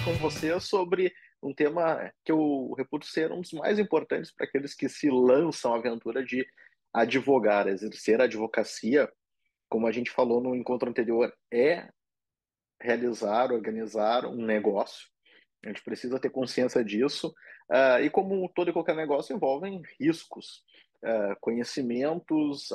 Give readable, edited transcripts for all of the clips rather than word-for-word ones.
com você sobre um tema que eu reputo ser um dos mais importantes para aqueles que se lançam à aventura de advogar, exercer a advocacia, como a gente falou no encontro anterior, é realizar, organizar um negócio. A gente precisa ter consciência disso. E como todo e qualquer negócio, envolvem riscos, conhecimentos,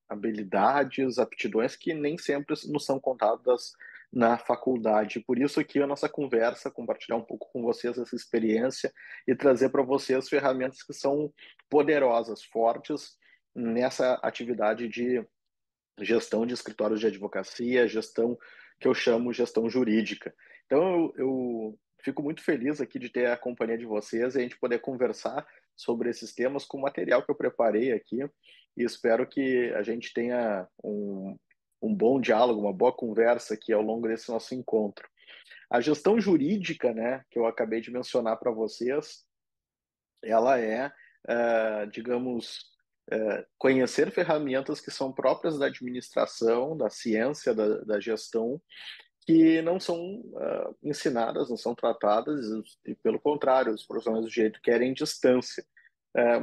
habilidades, aptidões que nem sempre nos são contadas na faculdade. Por isso aqui a nossa conversa, compartilhar um pouco com vocês essa experiência e trazer para vocês ferramentas que são poderosas, fortes nessa atividade de gestão de escritórios de advocacia, gestão que eu chamo gestão jurídica. Então, eu fico muito feliz aqui de ter a companhia de vocês e a gente poder conversar sobre esses temas com o material que eu preparei aqui e espero que a gente tenha um bom diálogo, uma boa conversa aqui ao longo desse nosso encontro. A gestão jurídica, né, que eu acabei de mencionar para vocês, ela digamos, conhecer ferramentas que são próprias da administração, da ciência, da gestão, que não são ensinadas, não são tratadas, e pelo contrário, os profissionais do direito querem distância.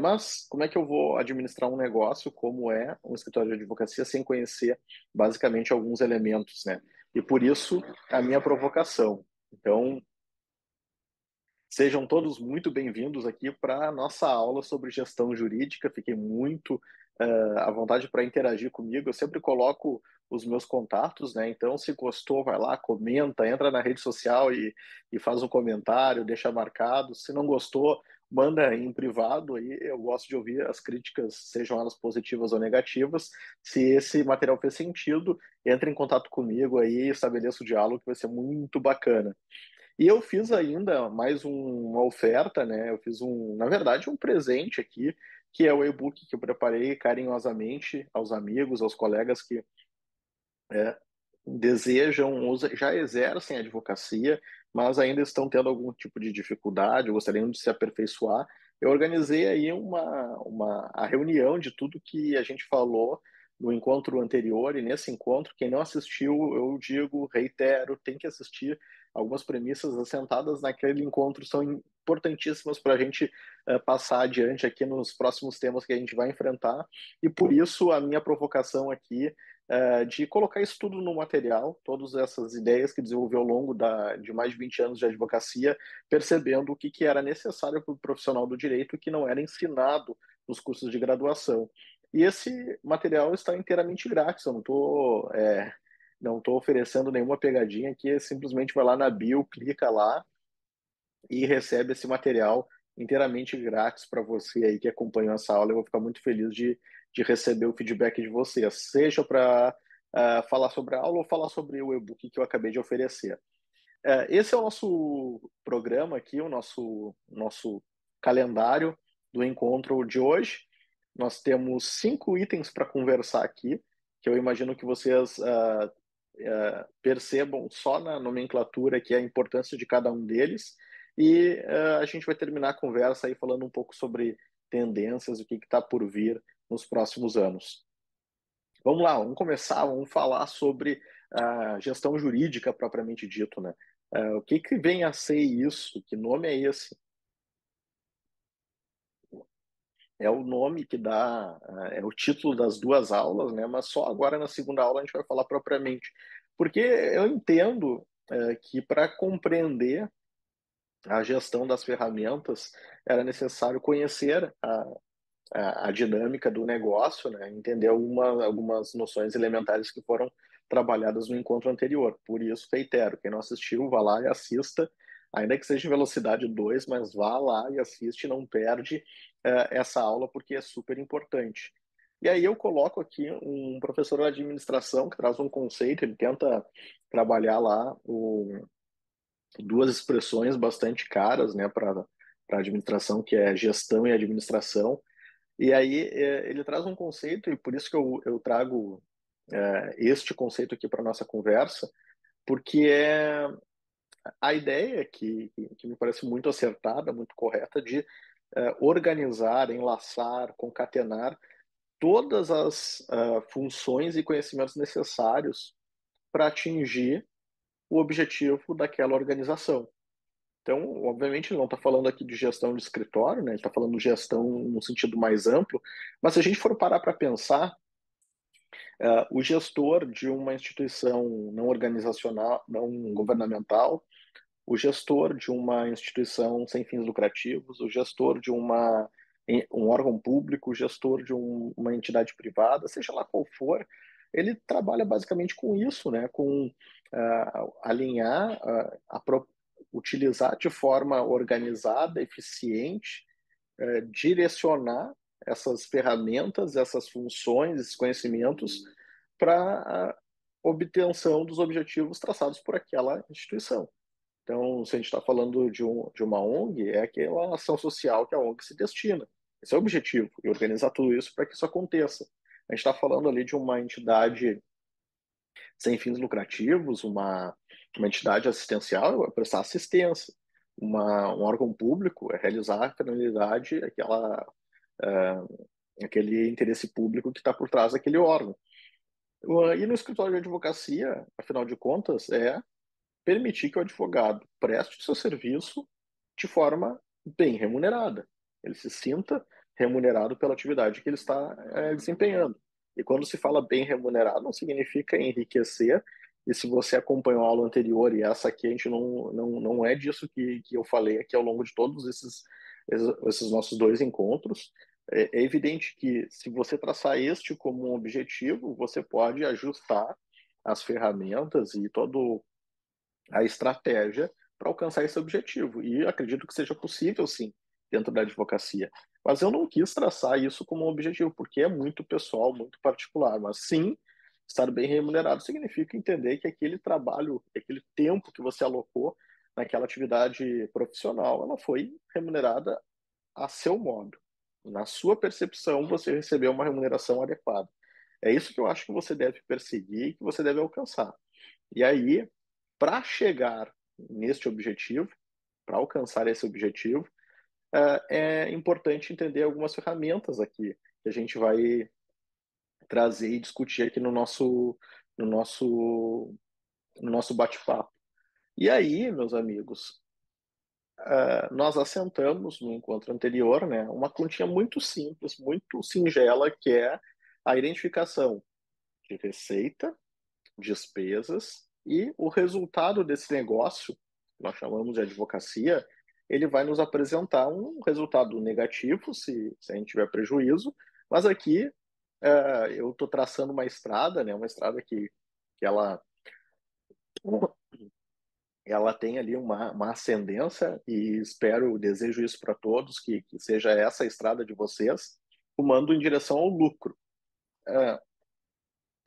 Mas como é que eu vou administrar um negócio como é um escritório de advocacia sem conhecer basicamente alguns elementos, né? E por isso a minha provocação. Então, sejam todos muito bem-vindos aqui para a nossa aula sobre gestão jurídica. Fiquei muito à vontade para interagir comigo. Eu sempre coloco os meus contatos, né? Então, se gostou, vai lá, comenta, entra na rede social e faz um comentário, deixa marcado. Se não gostou, manda em privado. Aí eu gosto de ouvir as críticas, sejam elas positivas ou negativas. Se esse material fez sentido, entre em contato comigo aí, estabeleça o diálogo, que vai ser muito bacana. E eu fiz ainda mais uma oferta, né? Eu fiz na verdade, um presente aqui, que é o e-book que eu preparei carinhosamente aos amigos, aos colegas que desejam, já exercem a advocacia, mas ainda estão tendo algum tipo de dificuldade, gostariam de se aperfeiçoar. Eu organizei aí a reunião de tudo que a gente falou no encontro anterior, e nesse encontro, quem não assistiu, eu digo, reitero, tem que assistir. Algumas premissas assentadas naquele encontro são importantíssimas para a gente passar adiante aqui nos próximos temas que a gente vai enfrentar, e por isso a minha provocação aqui de colocar isso tudo no material, todas essas ideias que desenvolveu ao longo de mais de 20 anos de advocacia, percebendo o que era necessário para o profissional do direito e que não era ensinado nos cursos de graduação. E esse material está inteiramente grátis, eu não estou oferecendo nenhuma pegadinha aqui, simplesmente vai lá na bio, clica lá e recebe esse material inteiramente grátis para você aí que acompanhou essa aula. Eu vou ficar muito feliz de receber o feedback de vocês, seja para falar sobre a aula ou falar sobre o e-book que eu acabei de oferecer. Esse é o nosso programa aqui, o nosso calendário do encontro de hoje. Nós temos 5 itens para conversar aqui, que eu imagino que vocês percebam só na nomenclatura que é a importância de cada um deles. E a gente vai terminar a conversa aí falando um pouco sobre tendências, o que está por vir nos próximos anos. Vamos lá, vamos começar, vamos falar sobre a gestão jurídica propriamente dito, né? O que vem a ser isso? Que nome é esse? É o nome que dá, é o título das duas aulas, né? Mas só agora na segunda aula a gente vai falar propriamente. Porque eu entendo que para compreender a gestão das ferramentas era necessário conhecer a dinâmica do negócio, né? Entender algumas noções elementares que foram trabalhadas no encontro anterior. Por isso, reitero, quem não assistiu, vá lá e assista, ainda que seja em velocidade 2, mas vá lá e assiste, não perde essa aula, porque é super importante. E aí eu coloco aqui um professor de administração que traz um conceito, ele tenta trabalhar lá duas expressões bastante caras, né, para administração, que é gestão e administração. E aí ele traz um conceito, e por isso que eu trago este conceito aqui para nossa conversa, porque é a ideia que me parece muito acertada, muito correta, de organizar, enlaçar, concatenar todas as funções e conhecimentos necessários para atingir o objetivo daquela organização. Então, obviamente, ele não está falando aqui de gestão de escritório, né? Ele está falando de gestão no sentido mais amplo, mas se a gente for parar para pensar, o gestor de uma instituição não organizacional, não governamental, o gestor de uma instituição sem fins lucrativos, o gestor de um órgão público, o gestor de uma entidade privada, seja lá qual for, ele trabalha basicamente com isso, né? Com alinhar, utilizar de forma organizada, eficiente, direcionar essas ferramentas, essas funções, esses conhecimentos para a obtenção dos objetivos traçados por aquela instituição. Então, se a gente está falando de uma ONG, é aquela ação social que a ONG se destina. Esse é o objetivo, e organizar tudo isso para que isso aconteça. A gente está falando ali de uma entidade sem fins lucrativos, uma entidade assistencial é prestar assistência. Um órgão público é realizar a finalidade, aquele interesse público que está por trás daquele órgão. E no escritório de advocacia, afinal de contas, é permitir que o advogado preste o seu serviço de forma bem remunerada. Ele se sinta remunerado pela atividade que ele está desempenhando. E quando se fala bem remunerado, não significa enriquecer. E se você acompanhou a aula anterior, e essa aqui a gente não é disso que eu falei aqui ao longo de todos esses nossos dois encontros, é evidente que se você traçar este como um objetivo, você pode ajustar as ferramentas e todo a estratégia para alcançar esse objetivo. E acredito que seja possível, sim, dentro da advocacia. Mas eu não quis traçar isso como um objetivo, porque é muito pessoal, muito particular. Mas sim, estar bem remunerado significa entender que aquele trabalho, aquele tempo que você alocou naquela atividade profissional, ela foi remunerada a seu modo. Na sua percepção, você recebeu uma remuneração adequada. É isso que eu acho que você deve perseguir e que você deve alcançar. E aí, para chegar neste objetivo, para alcançar esse objetivo, é importante entender algumas ferramentas aqui que a gente vai trazer e discutir aqui no nosso, no nosso bate-papo. E aí, meus amigos, nós assentamos no encontro anterior, né, uma continha muito simples, muito singela, que é a identificação de receita, despesas e o resultado desse negócio, que nós chamamos de advocacia, ele vai nos apresentar um resultado negativo se a gente tiver prejuízo, mas aqui eu estou traçando uma estrada, né, uma estrada que ela tem ali uma ascendência e espero, desejo isso para todos, que seja essa a estrada de vocês, rumando em direção ao lucro. É,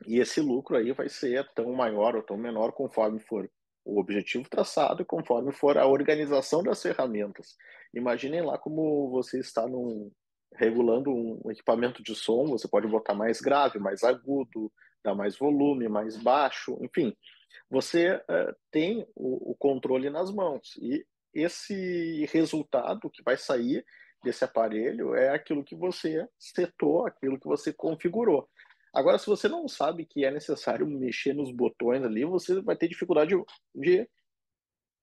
E esse lucro aí vai ser tão maior ou tão menor conforme for o objetivo traçado e conforme for a organização das ferramentas. Imaginem lá como você está regulando um equipamento de som, você pode botar mais grave, mais agudo, dar mais volume, mais baixo, enfim, você tem o controle nas mãos. E esse resultado que vai sair desse aparelho é aquilo que você setou, aquilo que você configurou. Agora, se você não sabe que é necessário mexer nos botões ali, você vai ter dificuldade de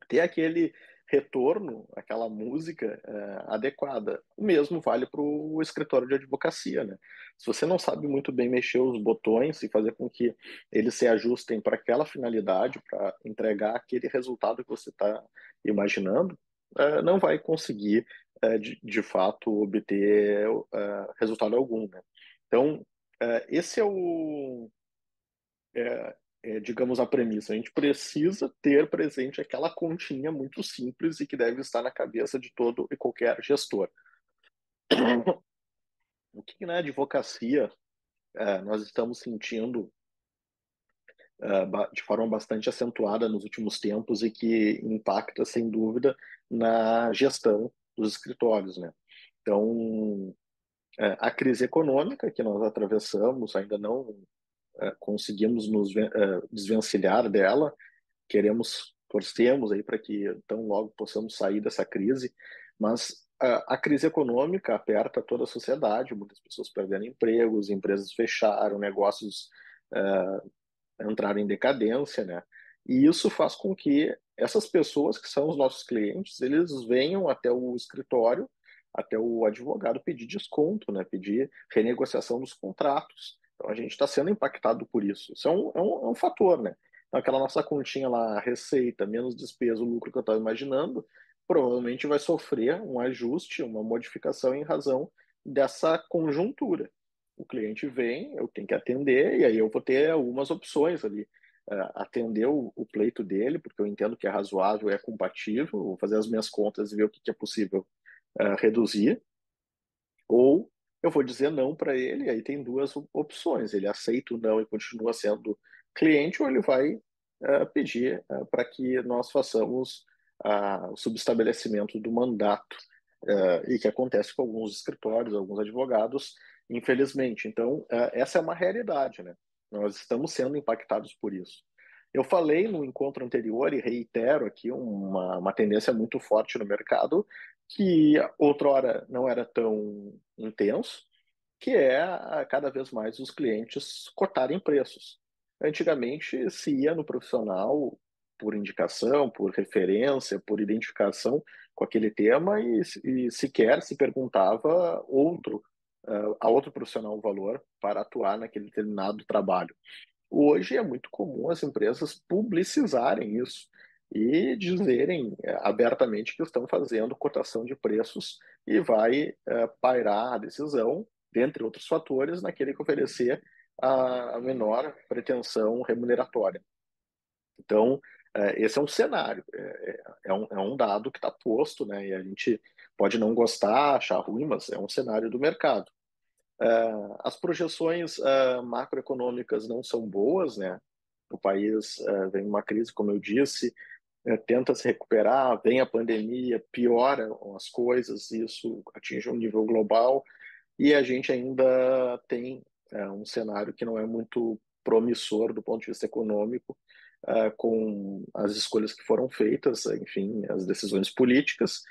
ter aquele retorno, aquela música adequada. O mesmo vale para o escritório de advocacia, né? Se você não sabe muito bem mexer os botões e fazer com que eles se ajustem para aquela finalidade, para entregar aquele resultado que você está imaginando, não vai conseguir, de fato, obter resultado algum, né? Então, esse é digamos, a premissa. A gente precisa ter presente aquela continha muito simples e que deve estar na cabeça de todo e qualquer gestor. O que na advocacia nós estamos sentindo de forma bastante acentuada nos últimos tempos e que impacta, sem dúvida, na gestão dos escritórios, né? Então, a crise econômica que nós atravessamos, ainda não conseguimos nos desvencilhar dela, torcemos aí para que tão logo possamos sair dessa crise, mas a crise econômica aperta toda a sociedade, muitas pessoas perderam empregos, empresas fecharam, negócios entraram em decadência, né? E isso faz com que essas pessoas que são os nossos clientes, eles venham até o escritório, até o advogado pedir desconto, né? Pedir renegociação dos contratos. Então a gente está sendo impactado por isso. Isso é um fator, né? Então, aquela nossa continha lá, receita, menos despesa, o lucro que eu estava imaginando, provavelmente vai sofrer um ajuste, uma modificação em razão dessa conjuntura. O cliente vem, eu tenho que atender, e aí eu vou ter algumas opções ali. Atender o pleito dele, porque eu entendo que é razoável, é compatível, vou fazer as minhas contas e ver o que é possível reduzir, ou eu vou dizer não para ele, e aí tem duas opções: ele aceita o não e continua sendo cliente, ou ele vai pedir para que nós façamos o subestabelecimento do mandato, e que acontece com alguns escritórios, alguns advogados, infelizmente. Então, essa é uma realidade, né? Nós estamos sendo impactados por isso. Eu falei no encontro anterior e reitero aqui uma tendência muito forte no mercado, que outrora não era tão intenso, que é cada vez mais os clientes cotarem preços. Antigamente se ia no profissional por indicação, por referência, por identificação com aquele tema e sequer se perguntava a outro profissional o valor para atuar naquele determinado trabalho. Hoje é muito comum as empresas publicizarem isso e dizerem abertamente que estão fazendo cotação de preços e vai pairar a decisão, dentre outros fatores, naquele que oferecer a menor pretensão remuneratória. Então, esse é um cenário, é um dado que está posto, né? E a gente pode não gostar, achar ruim, mas é um cenário do mercado. As projeções macroeconômicas não são boas, né? O país vem uma crise, como eu disse, tenta se recuperar, vem a pandemia, piora as coisas, isso atinge um nível global e a gente ainda tem um cenário que não é muito promissor do ponto de vista econômico, com as escolhas que foram feitas, enfim, as decisões políticas.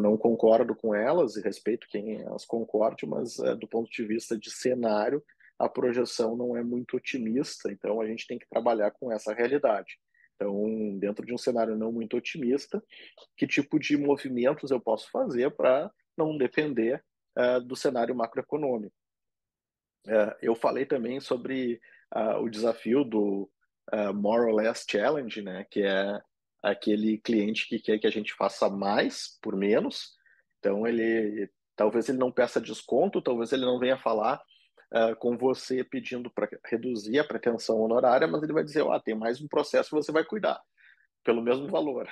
Não concordo com elas e respeito quem as concorde, mas do ponto de vista de cenário, a projeção não é muito otimista, então a gente tem que trabalhar com essa realidade. Então, dentro de um cenário não muito otimista, que tipo de movimentos eu posso fazer para não depender do cenário macroeconômico? Eu falei também sobre o desafio do More or Less Challenge, né, que é aquele cliente que quer que a gente faça mais por menos. Então, talvez ele não peça desconto, talvez ele não venha falar com você pedindo para reduzir a pretensão honorária, mas ele vai dizer, tem mais um processo que você vai cuidar, pelo mesmo valor.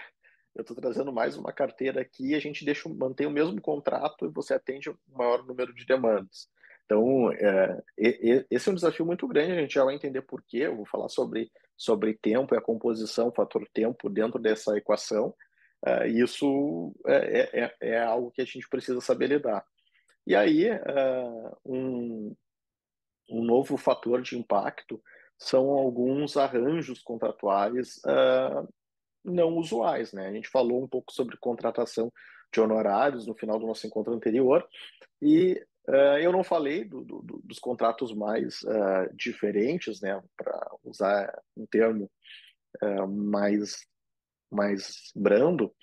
Eu estou trazendo mais uma carteira aqui, a gente mantém o mesmo contrato e você atende o maior número de demandas. Então, esse é um desafio muito grande, a gente já vai entender por quê. Eu vou falar sobre tempo e a composição, o fator tempo dentro dessa equação. Isso é algo que a gente precisa saber lidar. E aí, um novo fator de impacto são alguns arranjos contratuais não usuais, né? A gente falou um pouco sobre contratação de honorários no final do nosso encontro anterior e eu não falei dos contratos mais diferentes, né? Para usar um termo mais brando,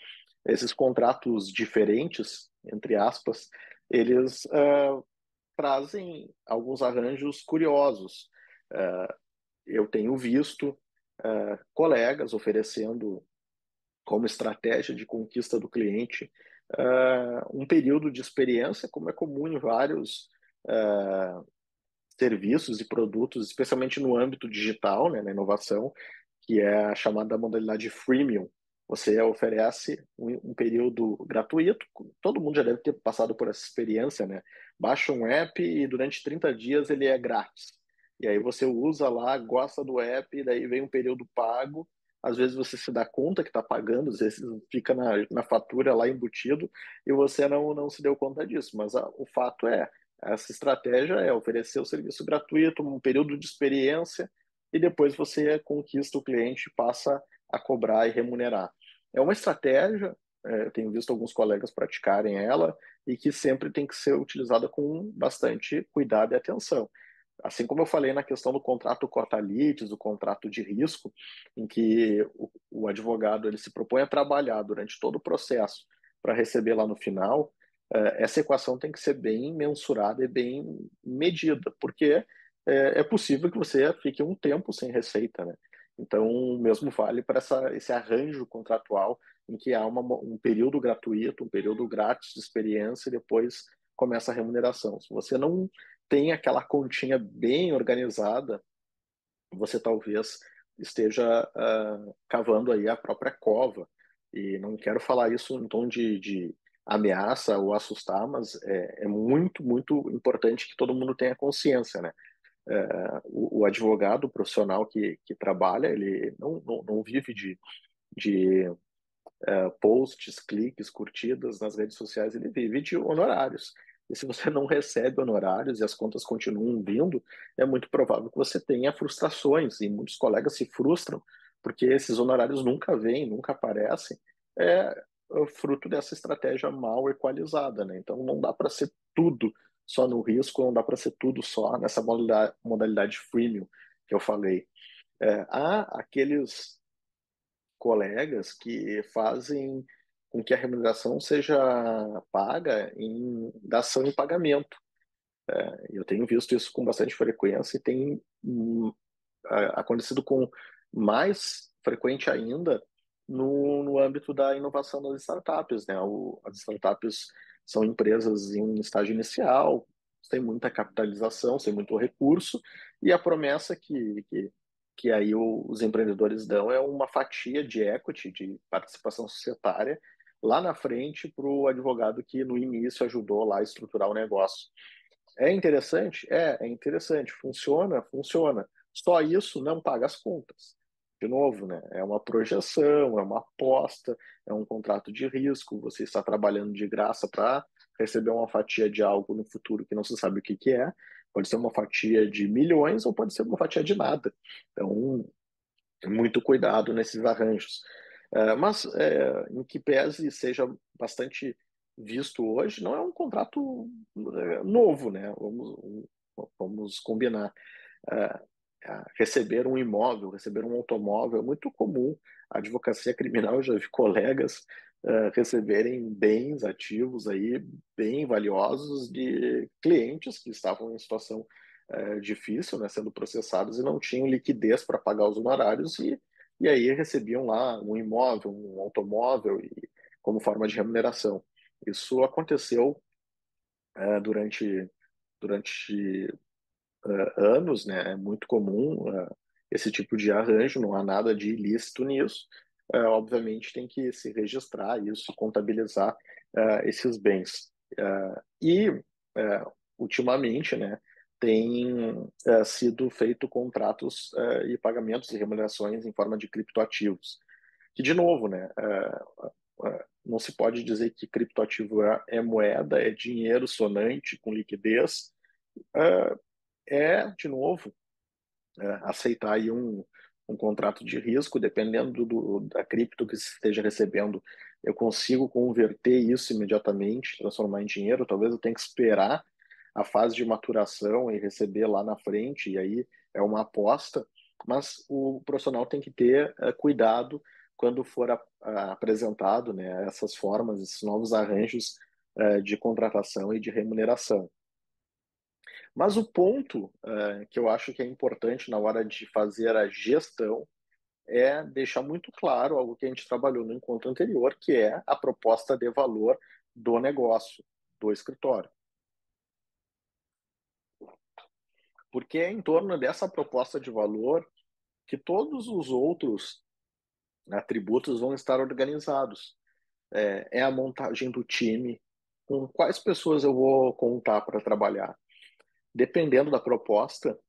esses contratos diferentes, entre aspas, eles trazem alguns arranjos curiosos. Eu tenho visto colegas oferecendo como estratégia de conquista do cliente, um período de experiência, como é comum em vários serviços e produtos, especialmente no âmbito digital, né, na inovação, que é a chamada modalidade freemium. Você oferece um período gratuito, todo mundo já deve ter passado por essa experiência, né? Baixa um app e durante 30 dias ele é grátis. E aí você usa lá, gosta do app, e daí vem um período pago. Às vezes você se dá conta que está pagando, às vezes fica na fatura lá embutido e você não se deu conta disso. Mas o fato é, essa estratégia é oferecer o serviço gratuito, um período de experiência, e depois você conquista o cliente, passa a cobrar e remunerar. É uma estratégia, eu tenho visto alguns colegas praticarem ela, e que sempre tem que ser utilizada com bastante cuidado e atenção. assim como eu falei na questão do contrato cota-litis, o contrato de risco, em que o advogado ele se propõe a trabalhar durante todo o processo para receber lá no final, essa equação tem que ser bem mensurada e bem medida, porque é possível que você fique um tempo sem receita, né? Então, o mesmo vale para esse arranjo contratual em que há um período gratuito, um período grátis de experiência e depois começa a remuneração. Se você não tem aquela continha bem organizada, você talvez esteja cavando aí a própria cova. E não quero falar isso em tom de ameaça ou assustar, mas é muito, muito importante que todo mundo tenha consciência, né? O advogado profissional que trabalha, ele não vive de posts, cliques, curtidas nas redes sociais, ele vive de honorários. E se você não recebe honorários e as contas continuam vindo, é muito provável que você tenha frustrações. E muitos colegas se frustram porque esses honorários nunca vêm, nunca aparecem. É fruto dessa estratégia mal equalizada, né? Então não dá para ser tudo só no risco, não dá para ser tudo só nessa modalidade freemium que eu falei. Há aqueles colegas que fazem com que a remuneração seja paga em dação em pagamento. Eu tenho visto isso com bastante frequência e tem acontecido com mais frequente ainda no âmbito da inovação das startups, né? As startups são empresas em estágio inicial, sem muita capitalização, sem muito recurso, e a promessa que aí os empreendedores dão é uma fatia de equity, de participação societária, lá na frente para o advogado que no início ajudou lá a estruturar o negócio. É interessante? É interessante. Funciona? Funciona. Só isso não paga as contas. De novo, né? É uma projeção, é uma aposta, é um contrato de risco. Você está trabalhando de graça para receber uma fatia de algo no futuro que não se sabe o que que é. Pode ser uma fatia de milhões ou pode ser uma fatia de nada. Então, muito cuidado nesses arranjos. Mas, em que pese seja bastante visto hoje, não é um contrato novo, né? Vamos combinar. É, Receber um imóvel, receber um automóvel é muito comum. A advocacia criminal, eu já vi colegas receberem bens ativos aí bem valiosos de clientes que estavam em situação difícil, né, sendo processados e não tinham liquidez para pagar os honorários e aí recebiam lá um imóvel, um automóvel e, como forma de remuneração. Isso aconteceu durante anos, né? É muito comum esse tipo de arranjo, não há nada de ilícito nisso. Obviamente tem que se registrar isso, contabilizar esses bens. E ultimamente, né, tem sido feito contratos e pagamentos e remunerações em forma de criptoativos. Que, de novo, né, não se pode dizer que criptoativo é moeda, é dinheiro sonante com liquidez. De novo, aceitar aí um contrato de risco, dependendo da cripto que se esteja recebendo, eu consigo converter isso imediatamente, transformar em dinheiro, talvez eu tenha que esperar a fase de maturação e receber lá na frente, e aí é uma aposta, mas o profissional tem que ter cuidado quando for apresentado, né, essas formas, esses novos arranjos de contratação e de remuneração. Mas o ponto que eu acho que é importante na hora de fazer a gestão é deixar muito claro algo que a gente trabalhou no encontro anterior, que é a proposta de valor do negócio, do escritório. Porque é em torno dessa proposta de valor que todos os outros atributos vão estar organizados. É a montagem do time, com quais pessoas eu vou contar para trabalhar. Dependendo da proposta,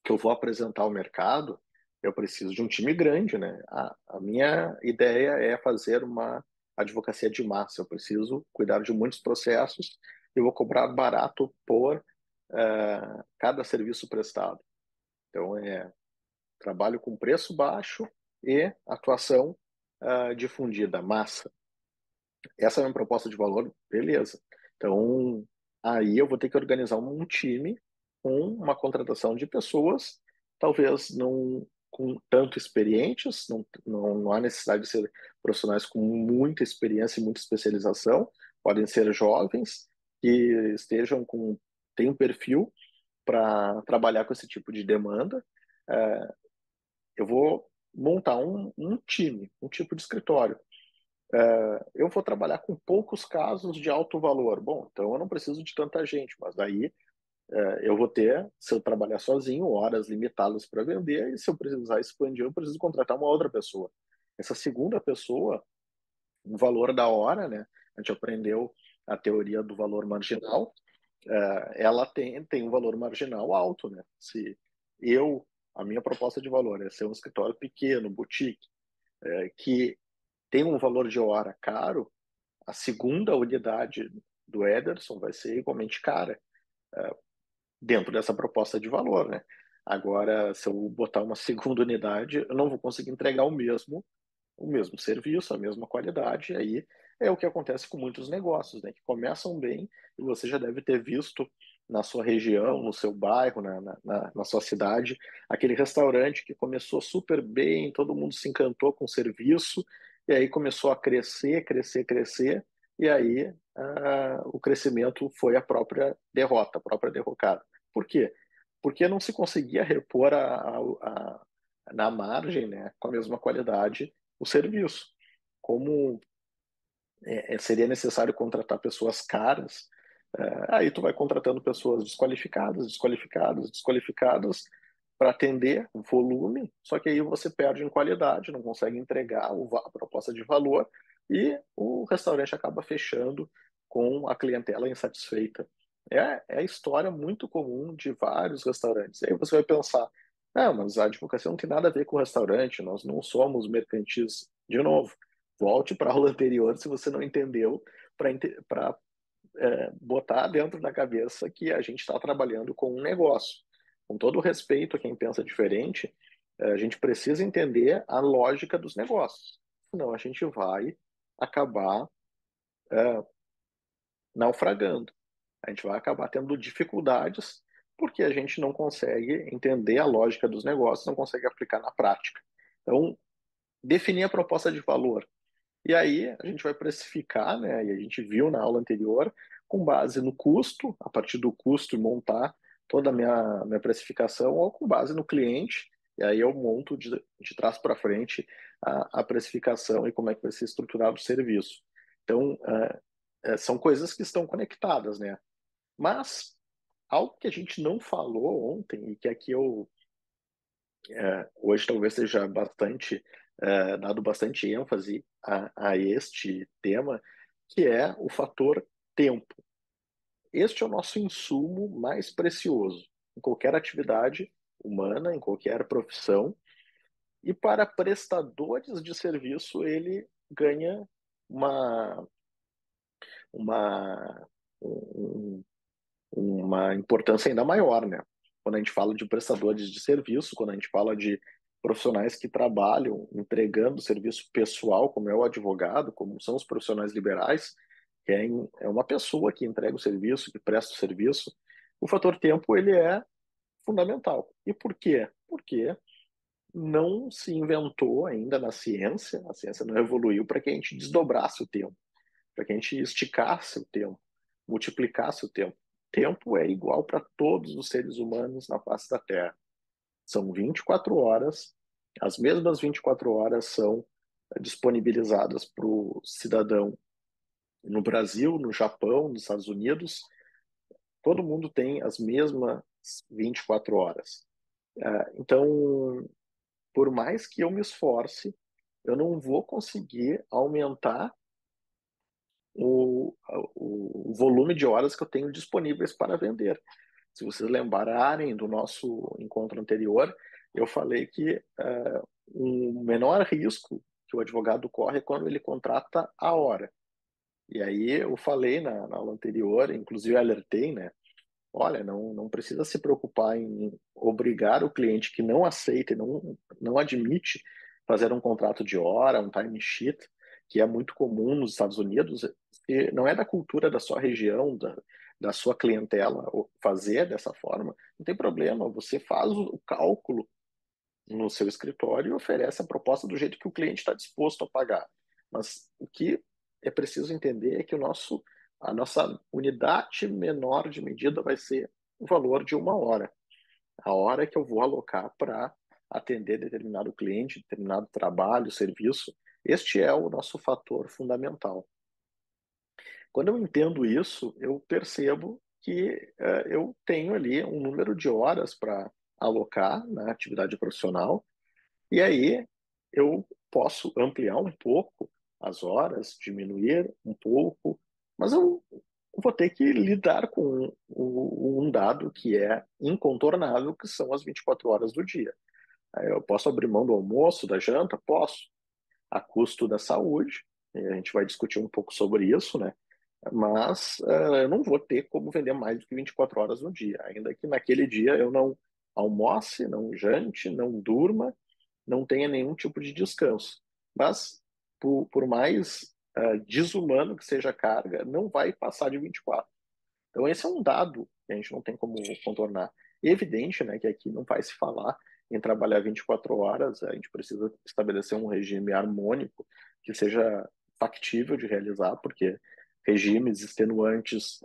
que eu vou apresentar ao mercado, eu preciso de um time grande, né? A minha ideia é fazer uma advocacia de massa. Eu preciso cuidar de muitos processos. Eu vou cobrar barato por cada serviço prestado. Então, trabalho com preço baixo e atuação difundida, massa. Essa é a minha proposta de valor, beleza. Então, aí eu vou ter que organizar um time com uma contratação de pessoas, talvez não com tanto experientes, não há necessidade de ser profissionais com muita experiência e muita especialização, podem ser jovens que têm um perfil para trabalhar com esse tipo de demanda. É, eu vou montar um time, um tipo de escritório. Eu vou trabalhar com poucos casos de alto valor. Bom, então eu não preciso de tanta gente, mas daí eu vou ter, se eu trabalhar sozinho, horas limitadas para vender, e se eu precisar expandir, eu preciso contratar uma outra pessoa. Essa segunda pessoa, o valor da hora, né? A gente aprendeu a teoria do valor marginal, ela tem um valor marginal alto, né? Se eu, a minha proposta de valor é ser um escritório pequeno, boutique, que tem um valor de hora caro, a segunda unidade do Ederson vai ser igualmente cara dentro dessa proposta de valor, né? Agora, se eu botar uma segunda unidade, eu não vou conseguir entregar o mesmo serviço, a mesma qualidade. E aí é o que acontece com muitos negócios, né? Que começam bem e você já deve ter visto na sua região, no seu bairro, na sua cidade, aquele restaurante que começou super bem, todo mundo se encantou com o serviço e aí começou a crescer, crescer, crescer. E aí o crescimento foi a própria derrota, a própria derrocada. Por quê? Porque não se conseguia repor na margem, né, com a mesma qualidade o serviço. Como seria necessário contratar pessoas caras, aí tu vai contratando pessoas desqualificadas, desqualificadas, desqualificadas para atender o volume, só que aí você perde em qualidade, não consegue entregar a proposta de valor e o restaurante acaba fechando com a clientela insatisfeita. É a história muito comum de vários restaurantes. Aí você vai pensar, não, mas a advocacia não tem nada a ver com o restaurante, nós não somos mercantis. De novo, volte para a aula anterior se você não entendeu, para botar dentro da cabeça que a gente está trabalhando com um negócio. Com todo o respeito a quem pensa diferente, a gente precisa entender a lógica dos negócios. Senão a gente vai acabar naufragando. A gente vai acabar tendo dificuldades porque a gente não consegue entender a lógica dos negócios, não consegue aplicar na prática. Então, definir a proposta de valor. E aí a gente vai precificar, né? E a gente viu na aula anterior, com base no custo, a partir do custo, montar toda a minha precificação, ou com base no cliente, e aí eu monto de trás para frente a precificação e como é que vai ser estruturado o serviço. Então, são coisas que estão conectadas, né? Mas algo que a gente não falou ontem e que aqui hoje talvez seja dado bastante ênfase a este tema, que é o fator tempo. Este é o nosso insumo mais precioso em qualquer atividade humana, em qualquer profissão, e para prestadores de serviço ele ganha uma, uma, um, uma importância ainda maior, né? Quando a gente fala de prestadores de serviço, quando a gente fala de profissionais que trabalham entregando serviço pessoal, como é o advogado, como são os profissionais liberais, que é uma pessoa que entrega o serviço, que presta o serviço, o fator tempo ele é fundamental. E por quê? Porque não se inventou ainda na ciência, a ciência não evoluiu para que a gente desdobrasse o tempo, para que a gente esticasse o tempo, multiplicasse o tempo. Tempo é igual para todos os seres humanos na face da Terra. São 24 horas, as mesmas 24 horas são disponibilizadas para o cidadão no Brasil, no Japão, nos Estados Unidos. Todo mundo tem as mesmas 24 horas. Então, por mais que eu me esforce, eu não vou conseguir aumentar o volume de horas que eu tenho disponíveis para vender. Se vocês lembrarem do nosso encontro anterior, eu falei que o menor risco que o advogado corre é quando ele contrata a hora. E aí eu falei na aula anterior, inclusive alertei, né? Olha, não precisa se preocupar em obrigar o cliente que não aceita e não admite fazer um contrato de hora, um timesheet, que é muito comum nos Estados Unidos, e não é da cultura da sua região, da sua clientela fazer dessa forma, não tem problema, você faz o cálculo no seu escritório e oferece a proposta do jeito que o cliente está disposto a pagar. Mas o que é preciso entender é que a nossa unidade menor de medida vai ser o valor de uma hora. A hora que eu vou alocar para atender determinado cliente, determinado trabalho, serviço. Este é o nosso fator fundamental. Quando eu entendo isso, eu percebo que eu tenho ali um número de horas para alocar na atividade profissional, e aí eu posso ampliar um pouco as horas, diminuir um pouco, mas eu vou ter que lidar com um dado que é incontornável, que são as 24 horas do dia. Aí eu posso abrir mão do almoço, da janta? Posso, a custo da saúde, e a gente vai discutir um pouco sobre isso, né? Mas eu não vou ter como vender mais do que 24 horas no dia, ainda que naquele dia eu não almoce, não jante, não durma, não tenha nenhum tipo de descanso. Mas, por mais desumano que seja a carga, não vai passar de 24. Então, esse é um dado que a gente não tem como contornar. E é evidente, né, que aqui não vai se falar em trabalhar 24 horas, a gente precisa estabelecer um regime harmônico que seja factível de realizar, porque regimes extenuantes,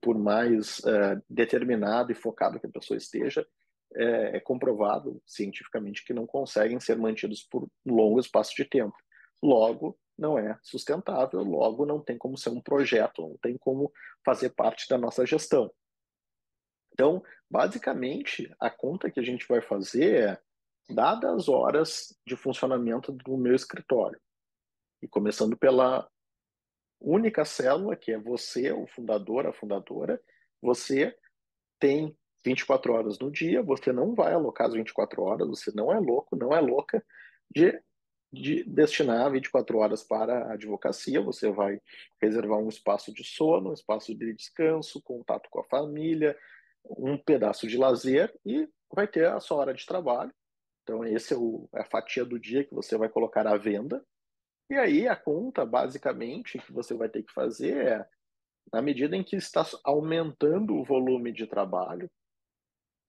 por mais determinado e focado que a pessoa esteja, é comprovado cientificamente que não conseguem ser mantidos por um longo espaço de tempo. Logo, não é sustentável, logo, não tem como ser um projeto, não tem como fazer parte da nossa gestão. Então, basicamente, a conta que a gente vai fazer é, dadas as horas de funcionamento do meu escritório, e começando pela única célula, que é você, o fundador, a fundadora, você tem 24 horas no dia, você não vai alocar as 24 horas, você não é louco, não é louca de, de destinar 24 horas para a advocacia, você vai reservar um espaço de sono, um espaço de descanso, contato com a família, um pedaço de lazer e vai ter a sua hora de trabalho. Então, esse é a fatia do dia que você vai colocar à venda. E aí, a conta, basicamente, que você vai ter que fazer é, na medida em que está aumentando o volume de trabalho,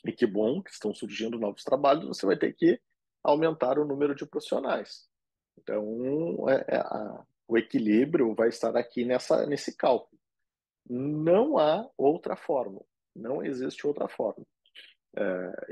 e que bom que estão surgindo novos trabalhos, você vai ter que aumentar o número de profissionais. Então, o equilíbrio vai estar aqui nesse cálculo. Não há outra forma, não existe outra forma.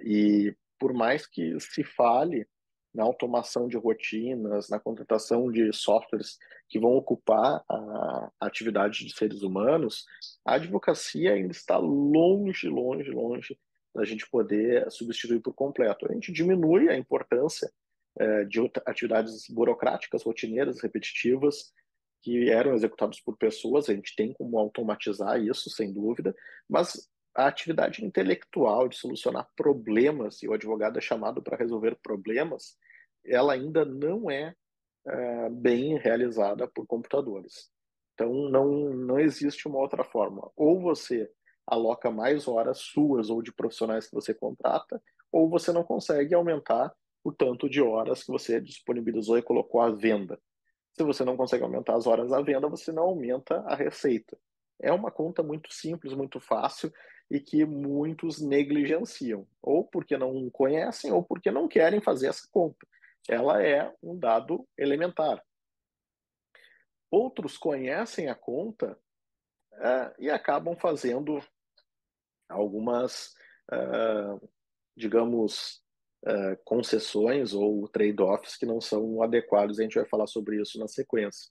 E por mais que se fale na automação de rotinas, na contratação de softwares que vão ocupar a atividade de seres humanos, a advocacia ainda está longe, longe, longe da gente poder substituir por completo. A gente diminui a importância de atividades burocráticas, rotineiras, repetitivas, que eram executadas por pessoas, a gente tem como automatizar isso, sem dúvida, mas a atividade intelectual de solucionar problemas, e o advogado é chamado para resolver problemas, ela ainda não é bem realizada por computadores. Então, não existe uma outra forma. Ou você aloca mais horas suas ou de profissionais que você contrata, ou você não consegue aumentar o tanto de horas que você disponibilizou e colocou à venda. Se você não consegue aumentar as horas à venda, você não aumenta a receita. É uma conta muito simples, muito fácil e que muitos negligenciam, ou porque não conhecem, ou porque não querem fazer essa conta. Ela é um dado elementar. Outros conhecem a conta e acabam fazendo algumas, digamos, concessões ou trade-offs que não são adequados. A gente vai falar sobre isso na sequência.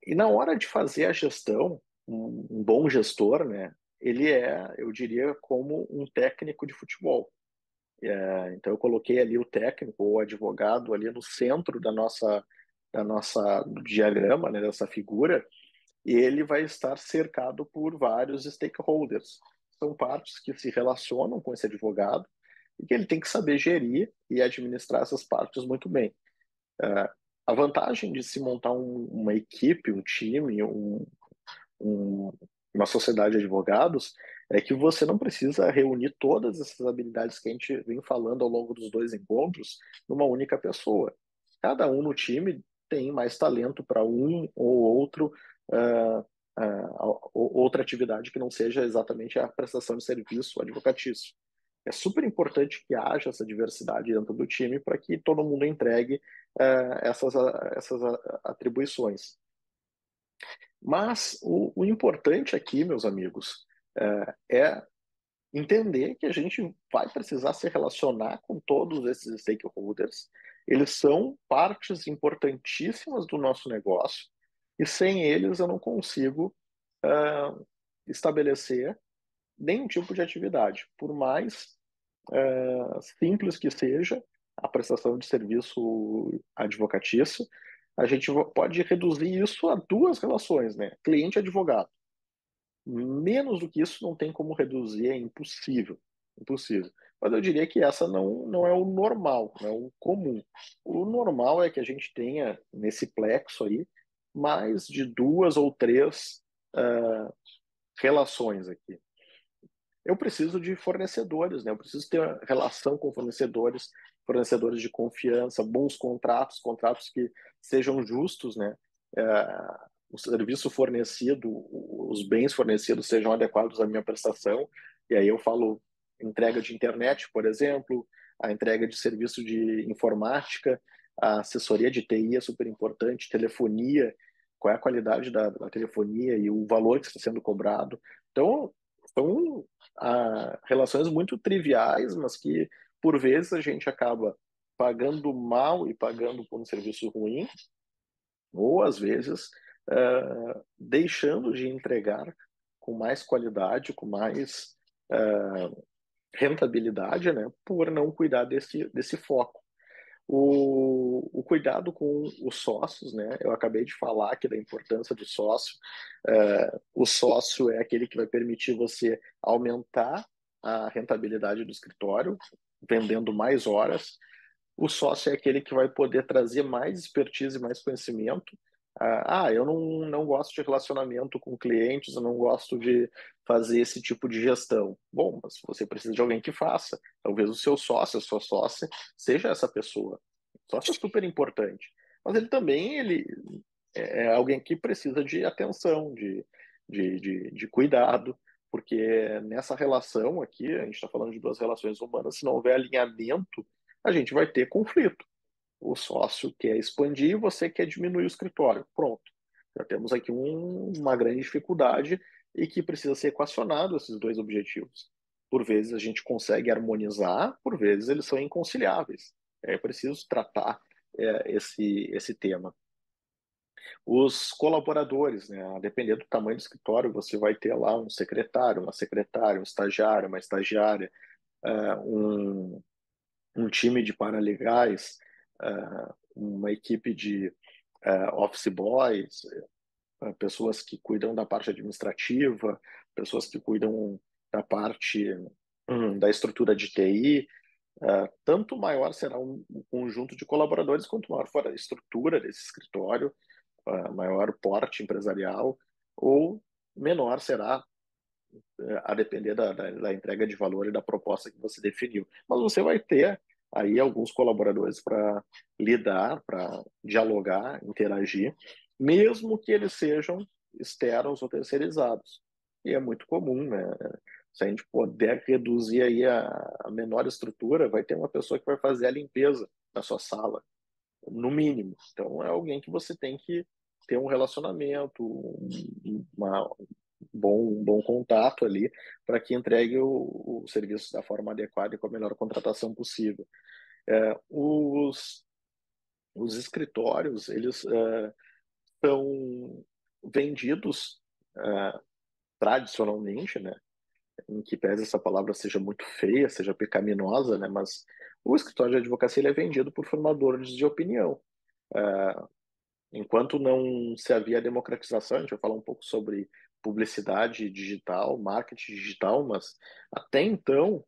E na hora de fazer a gestão, um bom gestor, né, ele é, eu diria, como um técnico de futebol. Então eu coloquei ali o técnico ou o advogado ali no centro da nossa do diagrama, né, dessa figura, e ele vai estar cercado por vários stakeholders. São partes que se relacionam com esse advogado e que ele tem que saber gerir e administrar essas partes muito bem. A vantagem de se montar uma equipe, um time, um- uma sociedade de advogados é que você não precisa reunir todas essas habilidades que a gente vem falando ao longo dos dois encontros numa única pessoa. Cada um no time tem mais talento para um ou outro outra atividade que não seja exatamente a prestação de serviço advocatício. É super importante que haja essa diversidade dentro do time para que todo mundo entregue essas atribuições. Mas o importante aqui, meus amigos, é entender que a gente vai precisar se relacionar com todos esses stakeholders. Eles são partes importantíssimas do nosso negócio e sem eles eu não consigo estabelecer nenhum tipo de atividade, por mais simples que seja a prestação de serviço advocatício, a gente pode reduzir isso a duas relações, né? Cliente e advogado. Menos do que isso não tem como reduzir, é impossível. Impossível. Mas eu diria que essa não é o normal, não é o comum. O normal é que a gente tenha, nesse plexo aí, mais de duas ou três relações aqui. Eu preciso de fornecedores, né? Eu preciso ter relação com fornecedores, fornecedores de confiança, bons contratos, contratos que sejam justos, né? O serviço fornecido, os bens fornecidos sejam adequados à minha prestação. E aí eu falo entrega de internet, por exemplo, a entrega de serviço de informática, a assessoria de TI é super importante, telefonia, qual é a qualidade da telefonia e o valor que está sendo cobrado. Então, são relações muito triviais, mas que por vezes a gente acaba pagando mal e pagando por um serviço ruim, ou às vezes deixando de entregar com mais qualidade, com mais rentabilidade, né, por não cuidar desse foco. O cuidado com os sócios, né? Eu acabei de falar aqui da importância do sócio. O sócio é aquele que vai permitir você aumentar a rentabilidade do escritório, vendendo mais horas. O sócio é aquele que vai poder trazer mais expertise, mais conhecimento. Eu não gosto de relacionamento com clientes, eu não gosto de fazer esse tipo de gestão. Bom, mas você precisa de alguém que faça. Talvez o seu sócio, a sua sócia, seja essa pessoa. O sócio é super importante. Mas ele é alguém que precisa de atenção, de cuidado, porque nessa relação aqui, a gente está falando de duas relações humanas, se não houver alinhamento, a gente vai ter conflito. O sócio quer expandir e você quer diminuir o escritório. Pronto. Já temos aqui uma grande dificuldade e que precisa ser equacionado esses dois objetivos. Por vezes a gente consegue harmonizar, por vezes eles são inconciliáveis. É preciso tratar esse tema. Os colaboradores, né? A depender do tamanho do escritório, você vai ter lá um secretário, uma secretária, um estagiário, uma estagiária, um time de paralegais, uma equipe de office boys, pessoas que cuidam da parte administrativa, pessoas que cuidam da parte da estrutura de TI. Tanto maior será um conjunto de colaboradores, quanto maior for a estrutura desse escritório, maior porte empresarial, ou menor será a depender da entrega de valor e da proposta que você definiu. Mas você vai ter aí alguns colaboradores para lidar, para dialogar, interagir, mesmo que eles sejam externos ou terceirizados. E é muito comum, né? Se a gente puder reduzir aí a menor estrutura, vai ter uma pessoa que vai fazer a limpeza da sua sala, no mínimo. Então é alguém que você tem que ter um relacionamento, um bom contato ali para que entregue o serviço da forma adequada e com a melhor contratação possível. Os escritórios, eles são vendidos tradicionalmente, né? Em que pese essa palavra seja muito feia, seja pecaminosa, né? Mas o escritório de advocacia ele é vendido por formadores de opinião. Enquanto não se havia democratização, a gente vai falar um pouco sobre publicidade digital, marketing digital, mas até então,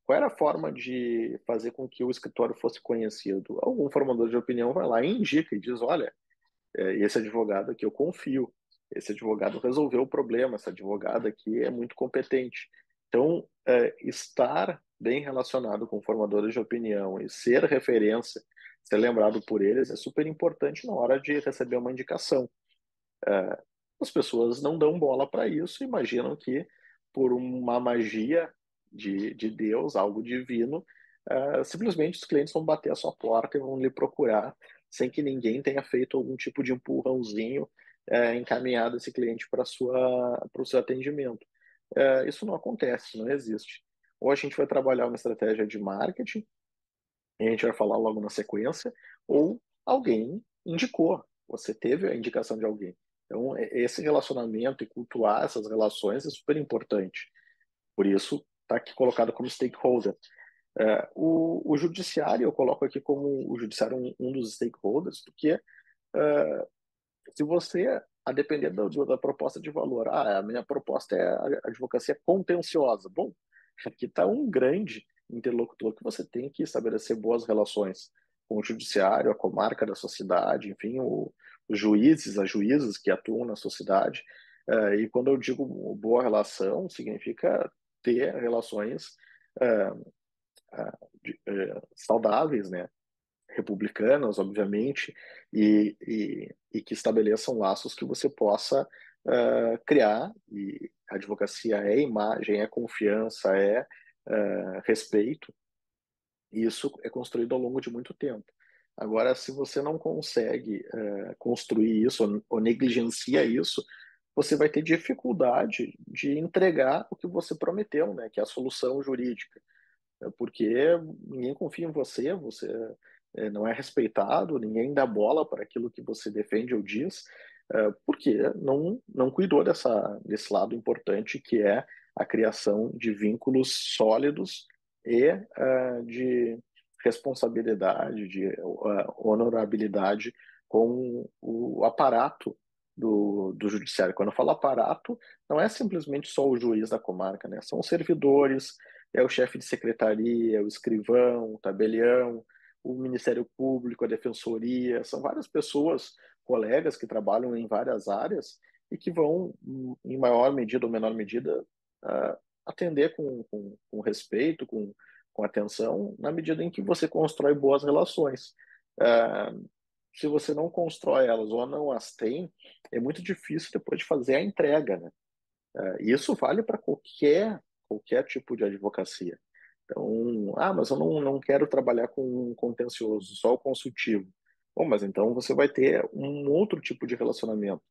qual era a forma de fazer com que o escritório fosse conhecido? Algum formador de opinião vai lá e indica e diz: olha, esse advogado aqui eu confio, esse advogado resolveu o problema, esse advogado aqui é muito competente. Então, estar bem relacionado com formadores de opinião e ser referência, ser lembrado por eles é super importante na hora de receber uma indicação. as pessoas não dão bola para isso, imaginam que por uma magia de Deus, algo divino, simplesmente os clientes vão bater a sua porta e vão lhe procurar, sem que ninguém tenha feito algum tipo de empurrãozinho, encaminhado esse cliente para o seu atendimento. Isso não acontece, não existe. Ou a gente vai trabalhar uma estratégia de marketing, e a gente vai falar logo na sequência, ou alguém indicou, você teve a indicação de alguém. Então, esse relacionamento e cultuar essas relações é super importante. Por isso, está aqui colocado como stakeholder. O judiciário, eu coloco aqui como o judiciário um dos stakeholders, porque se você, a depender da proposta de valor, a minha proposta é a advocacia contenciosa. Bom, aqui está um grande interlocutor que você tem que estabelecer boas relações com o judiciário, a comarca da sociedade, enfim, os juízes, as juízas que atuam na sociedade. E quando eu digo boa relação, significa ter relações eh, saudáveis, né? Republicanas, obviamente, e que estabeleçam laços que você possa criar. E a advocacia é imagem, é confiança, é respeito, e isso é construído ao longo de muito tempo. Agora, se você não consegue construir isso ou negligencia isso, você vai ter dificuldade de entregar o que você prometeu, né, que é a solução jurídica, porque ninguém confia em você, você não é respeitado, ninguém dá bola para aquilo que você defende ou diz, porque não cuidou desse lado importante que é a criação de vínculos sólidos e de responsabilidade, de honorabilidade com o aparato do judiciário. Quando eu falo aparato, não é simplesmente só o juiz da comarca, né? São os servidores, é o chefe de secretaria, o escrivão, o tabelião, o Ministério Público, a Defensoria, são várias pessoas, colegas que trabalham em várias áreas e que vão, em maior medida ou menor medida, atender com respeito, com atenção, na medida em que você constrói boas relações. Se você não constrói elas ou não as tem, é muito difícil depois de fazer a entrega, né? E isso vale para qualquer tipo de advocacia. Então, mas eu não quero trabalhar com contencioso, só o consultivo. Bom, mas então você vai ter um outro tipo de relacionamento.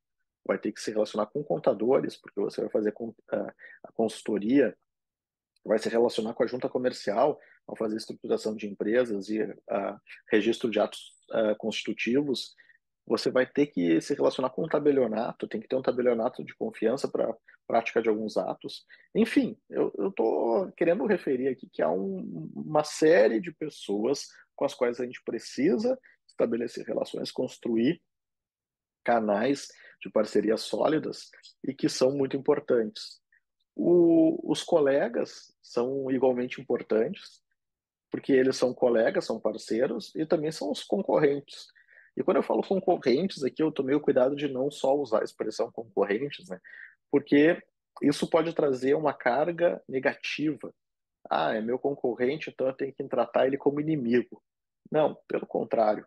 Vai ter que se relacionar com contadores, porque você vai fazer a consultoria, vai se relacionar com a junta comercial, ao fazer estruturação de empresas e registro de atos constitutivos. Você vai ter que se relacionar com um tabelionato, tem que ter um tabelionato de confiança para prática de alguns atos. Enfim, eu estou querendo referir aqui que há uma série de pessoas com as quais a gente precisa estabelecer relações, construir canais de parcerias sólidas e que são muito importantes. Os colegas são igualmente importantes, porque eles são colegas, são parceiros e também são os concorrentes. E quando eu falo concorrentes aqui, eu tomei o cuidado de não só usar a expressão concorrentes, né? Porque isso pode trazer uma carga negativa. É meu concorrente, então eu tenho que tratar ele como inimigo. Não, pelo contrário.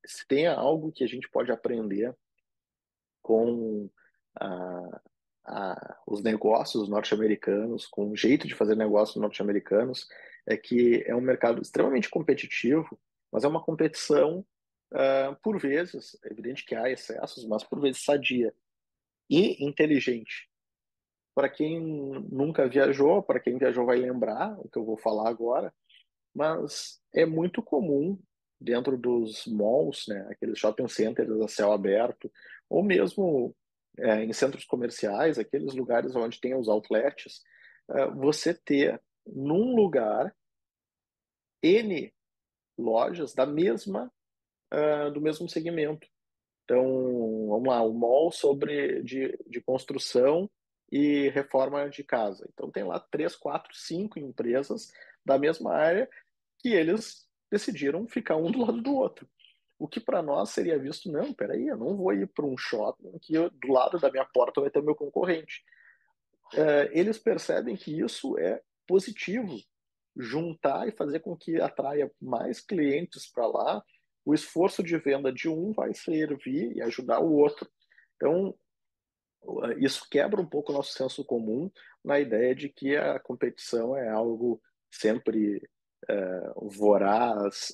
Se tem algo que a gente pode aprender com os negócios norte-americanos, com o jeito de fazer negócios norte-americanos, é que é um mercado extremamente competitivo, mas é uma competição, por vezes, é evidente que há excessos, mas por vezes sadia e inteligente. Para quem nunca viajou, para quem viajou vai lembrar o que eu vou falar agora, mas é muito comum dentro dos malls, né, aqueles shopping centers a céu aberto, ou mesmo em centros comerciais, aqueles lugares onde tem os outlets, você ter num lugar N lojas do mesmo segmento. Então, vamos lá, o mall de construção e reforma de casa. Então, tem lá três, quatro, cinco empresas da mesma área que eles decidiram ficar um do lado do outro. O que para nós seria visto, não, peraí, eu não vou ir para um shopping que do lado da minha porta vai ter o meu concorrente. Eles percebem que isso é positivo, juntar e fazer com que atraia mais clientes para lá, o esforço de venda de um vai servir e ajudar o outro. Então, Isso quebra um pouco o nosso senso comum na ideia de que a competição é algo sempre voraz,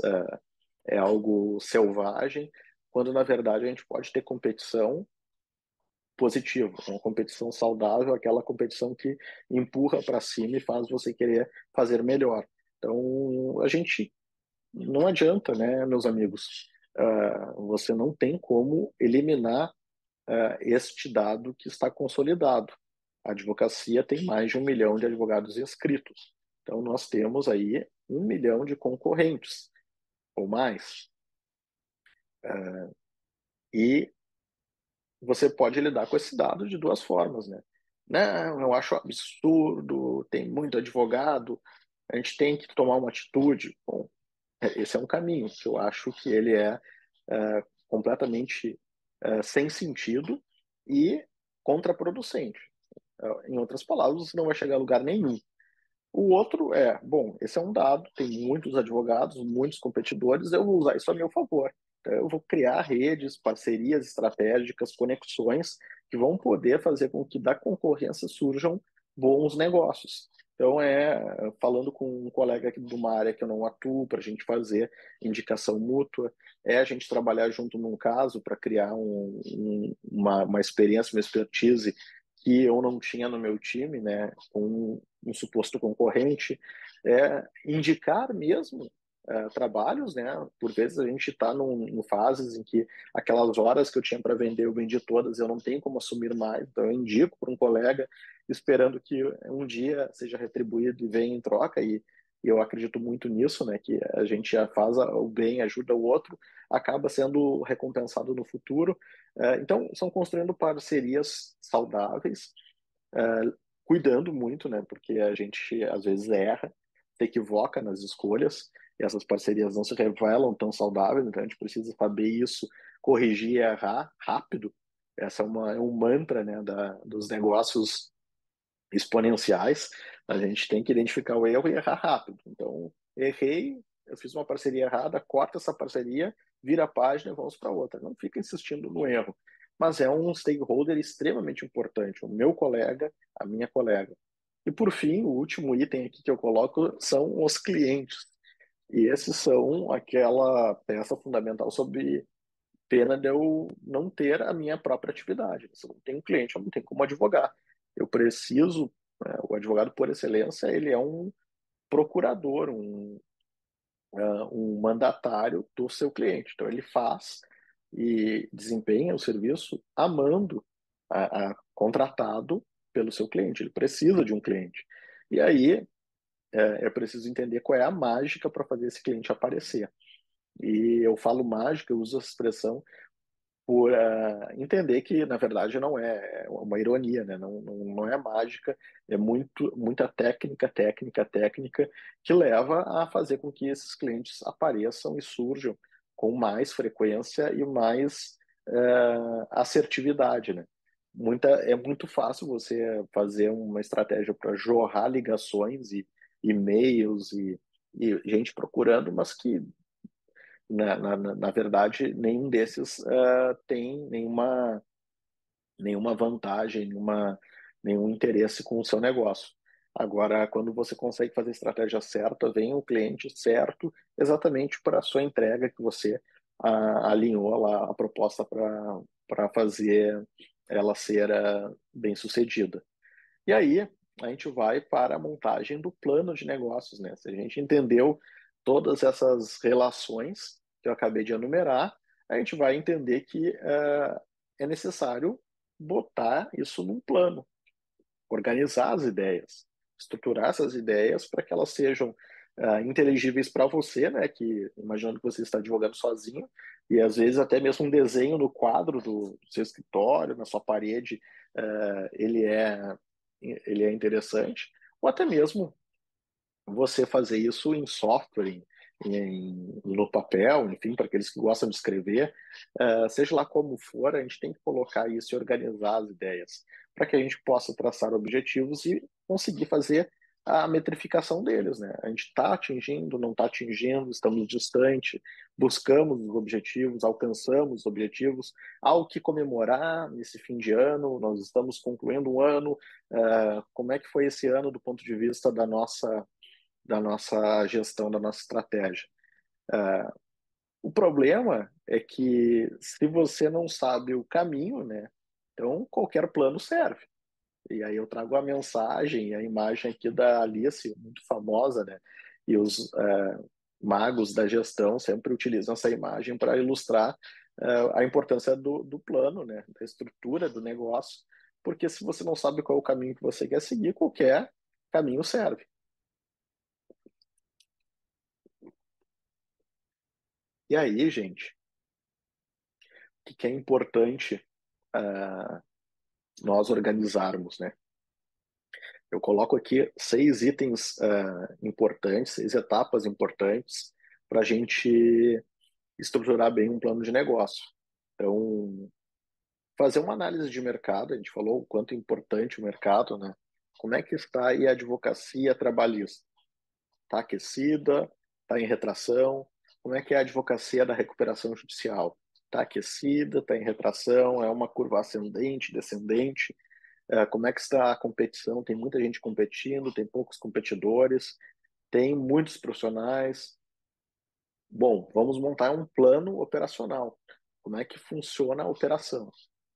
é algo selvagem, quando na verdade a gente pode ter competição positiva, uma competição saudável, aquela competição que empurra para cima e faz você querer fazer melhor. Então, a gente não adianta, né, meus amigos? Você não tem como eliminar este dado que está consolidado. A advocacia tem mais de 1 milhão de advogados inscritos. Então, nós temos aí 1 milhão de concorrentes ou mais. E você pode lidar com esse dado de duas formas, né? Não, eu acho absurdo, tem muito advogado, a gente tem que tomar uma atitude. Bom, esse é um caminho que eu acho que ele completamente sem sentido e contraproducente. Em outras palavras, você não vai chegar a lugar nenhum. O outro bom, esse é um dado, tem muitos advogados, muitos competidores, eu vou usar isso a meu favor. Então, eu vou criar redes, parcerias estratégicas, conexões que vão poder fazer com que da concorrência surjam bons negócios. Então, falando com um colega aqui de uma área que eu não atuo, para a gente fazer indicação mútua, a gente trabalhar junto num caso para criar uma experiência, uma expertise que eu não tinha no meu time, né, com um suposto concorrente, indicar mesmo trabalhos, né? Por vezes a gente está em fases em que aquelas horas que eu tinha para vender, eu vendi todas, eu não tenho como assumir mais, então eu indico para um colega, esperando que um dia seja retribuído e venha em troca, e eu acredito muito nisso, né? Que a gente já faz o bem, ajuda o outro, acaba sendo recompensado no futuro. Então, são construindo parcerias saudáveis, cuidando muito, né? Porque a gente às vezes erra, se equivoca nas escolhas, e essas parcerias não se revelam tão saudáveis, então a gente precisa saber isso, corrigir e errar rápido. Essa é um mantra, né, dos negócios exponenciais. A gente tem que identificar o erro e errar rápido. Então, errei, eu fiz uma parceria errada, corta essa parceria, vira a página e vamos para outra. Não fica insistindo no erro. Mas é um stakeholder extremamente importante, o meu colega, a minha colega. E por fim, o último item aqui que eu coloco são os clientes. E esses são aquela peça fundamental sobre pena de eu não ter a minha própria atividade. Se eu não tenho cliente, eu não tenho como advogar. Eu preciso, o advogado por excelência, ele é um procurador, um mandatário do seu cliente. Então, ele faz e desempenha o serviço amando contratado pelo seu cliente. Ele precisa de um cliente. E aí, é preciso entender qual é a mágica para fazer esse cliente aparecer. E eu falo mágica, eu uso essa expressão por entender que, na verdade, não é uma ironia, né? Não é mágica, é muita técnica, técnica, técnica, que leva a fazer com que esses clientes apareçam e surjam com mais frequência e mais assertividade, né? É muito fácil você fazer uma estratégia para jorrar ligações e e-mails e gente procurando, mas que na verdade, nenhum desses tem nenhuma vantagem, nenhum interesse com o seu negócio. Agora, quando você consegue fazer a estratégia certa, vem o cliente certo, exatamente para a sua entrega que você alinhou lá a proposta para fazer ela ser bem sucedida. E aí, a gente vai para a montagem do plano de negócios, né? Se a gente entendeu todas essas relações que eu acabei de enumerar, a gente vai entender que é necessário botar isso num plano, organizar as ideias, estruturar essas ideias para que elas sejam inteligíveis para você, né? Que imaginando que você está advogando sozinho, e às vezes até mesmo um desenho no quadro do seu escritório, na sua parede, ele é interessante, ou até mesmo você fazer isso em software, no papel, enfim, para aqueles que gostam de escrever, seja lá como for, a gente tem que colocar isso e organizar as ideias, para que a gente possa traçar objetivos e conseguir fazer a metrificação deles, né? A gente está atingindo, não está atingindo, estamos distante, buscamos os objetivos, alcançamos os objetivos, há o que comemorar nesse fim de ano, nós estamos concluindo um ano, como é que foi esse ano do ponto de vista da nossa gestão, da nossa estratégia? O problema é que se você não sabe o caminho, né? Então qualquer plano serve. E aí eu trago a mensagem, a imagem aqui da Alice, muito famosa, né? E os magos da gestão sempre utilizam essa imagem para ilustrar a importância do plano, né? Da estrutura do negócio, porque se você não sabe qual é o caminho que você quer seguir, qualquer caminho serve. E aí, gente, o que é importante uh, nós organizarmos, né? Eu coloco aqui 6 itens importantes, 6 etapas importantes para a gente estruturar bem um plano de negócio. Então, fazer uma análise de mercado, a gente falou o quanto é importante o mercado, né? Como é que está aí a advocacia trabalhista? Está aquecida? Está em retração? Como é que é a advocacia da recuperação judicial? Está aquecida? Está em retração? É uma curva ascendente, descendente? Como é que está a competição? Tem muita gente competindo, tem poucos competidores, tem muitos profissionais. Bom, vamos montar um plano operacional. Como é que funciona a operação?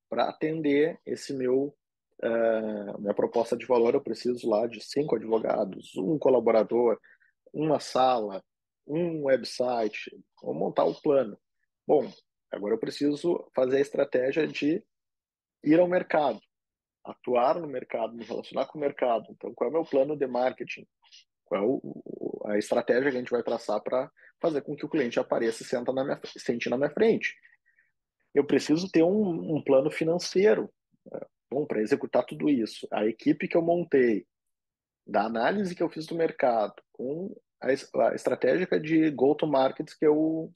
Para atender esse minha proposta de valor, eu preciso lá de 5 advogados, um colaborador, uma sala, um website. Vamos montar o plano. Bom, agora eu preciso fazer a estratégia de ir ao mercado, atuar no mercado, me relacionar com o mercado. Então, qual é o meu plano de marketing? Qual é a estratégia que a gente vai traçar para fazer com que o cliente apareça e sente na minha frente? Eu preciso ter um plano financeiro, bom, para executar tudo isso. A equipe que eu montei, da análise que eu fiz do mercado, com a estratégia de go-to-market que eu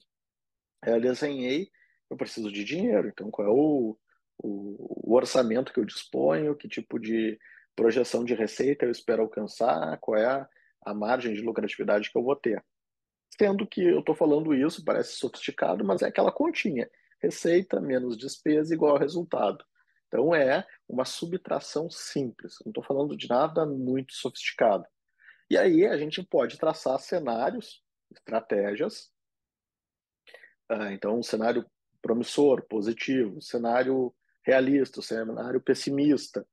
desenhei, eu preciso de dinheiro. Então, qual é o orçamento que eu disponho, que tipo de projeção de receita eu espero alcançar, qual é a margem de lucratividade que eu vou ter. Sendo que eu estou falando isso, parece sofisticado, mas é aquela continha. Receita menos despesa igual a resultado. Então é uma subtração simples. Não estou falando de nada muito sofisticado. E aí a gente pode traçar cenários, estratégias. Então, um cenário promissor, positivo, cenário realista, cenário pessimista.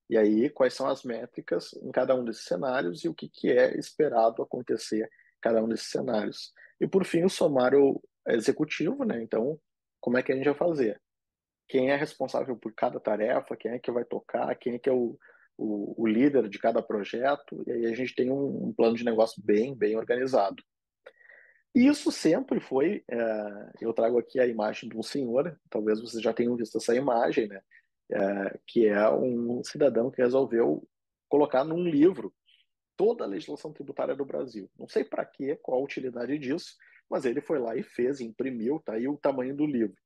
E aí, quais são as métricas em cada um desses cenários e o que é esperado acontecer em cada um desses cenários. E, por fim, o sumário executivo, né? Então, como é que a gente vai fazer? Quem é responsável por cada tarefa? Quem é que vai tocar? Quem é que é o líder de cada projeto? E aí a gente tem um plano de negócio bem organizado. E isso sempre foi. Eu trago aqui a imagem de um senhor, talvez vocês já tenham visto essa imagem, né? Que é um cidadão que resolveu colocar num livro toda a legislação tributária do Brasil. Não sei para quê, qual a utilidade disso, mas ele foi lá e fez, imprimiu, tá aí o tamanho do livro.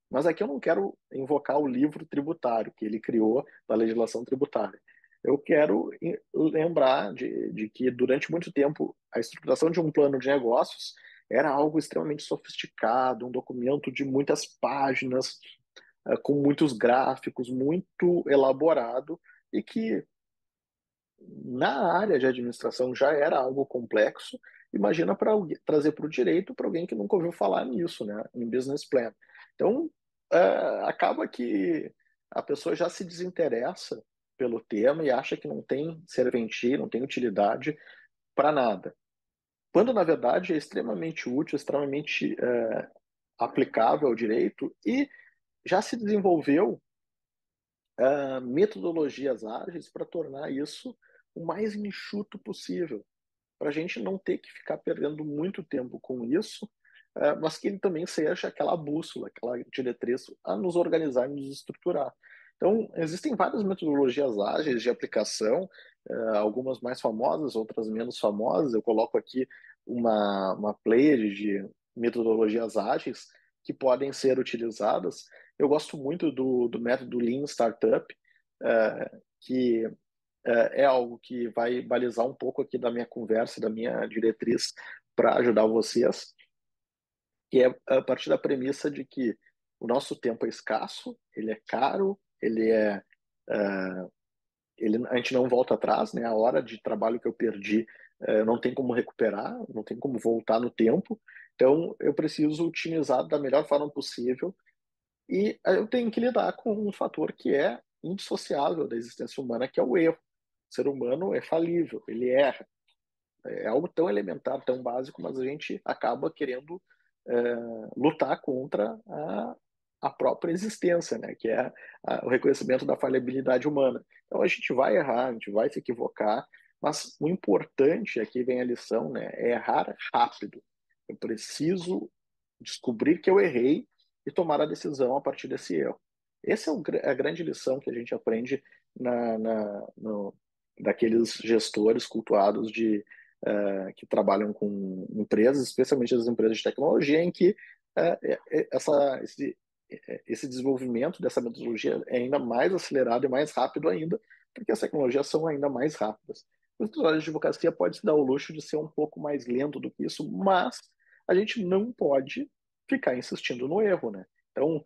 Mas aqui eu não quero invocar o livro tributário que ele criou da legislação tributária. Eu quero lembrar de que durante muito tempo a estruturação de um plano de negócios era algo extremamente sofisticado, um documento de muitas páginas, com muitos gráficos, muito elaborado, e que na área de administração já era algo complexo. Imagina para trazer para o direito para alguém que nunca ouviu falar nisso, né, em business plan. Então, é, acaba que a pessoa já se desinteressa pelo tema e acha que não tem serventia, não tem utilidade para nada. Quando, na verdade, é extremamente útil, extremamente aplicável ao direito e já se desenvolveu metodologias ágeis para tornar isso o mais enxuto possível, para a gente não ter que ficar perdendo muito tempo com isso, mas que ele também seja aquela bússola, aquela diretriz a nos organizar e nos estruturar. Então, existem várias metodologias ágeis de aplicação, algumas mais famosas, outras menos famosas. Eu coloco aqui uma pleiade de metodologias ágeis que podem ser utilizadas. Eu gosto muito do método Lean Startup, que é algo que vai balizar um pouco aqui da minha conversa, da minha diretriz para ajudar vocês, que é a partir da premissa de que o nosso tempo é escasso, ele é caro, uh, a gente não volta atrás, né? A hora de trabalho que eu perdi, não tem como recuperar, não tem como voltar no tempo. Então, eu preciso otimizar da melhor forma possível e eu tenho que lidar com um fator que é indissociável da existência humana, que é o erro. O ser humano é falível, ele erra. É algo tão elementar, tão básico, mas a gente acaba querendo lutar contra a própria existência, né? Que é o reconhecimento da falhabilidade humana. Então a gente vai errar, a gente vai se equivocar, mas o importante, aqui vem a lição, né? É errar rápido. Eu preciso descobrir que eu errei e tomar a decisão a partir desse erro. Essa é a grande lição que a gente aprende daqueles gestores cultuados que trabalham com empresas, especialmente as empresas de tecnologia, em que esse desenvolvimento dessa metodologia é ainda mais acelerado e mais rápido ainda, porque as tecnologias são ainda mais rápidas. O escritório de advocacia pode se dar o luxo de ser um pouco mais lento do que isso, mas a gente não pode ficar insistindo no erro, né? Então,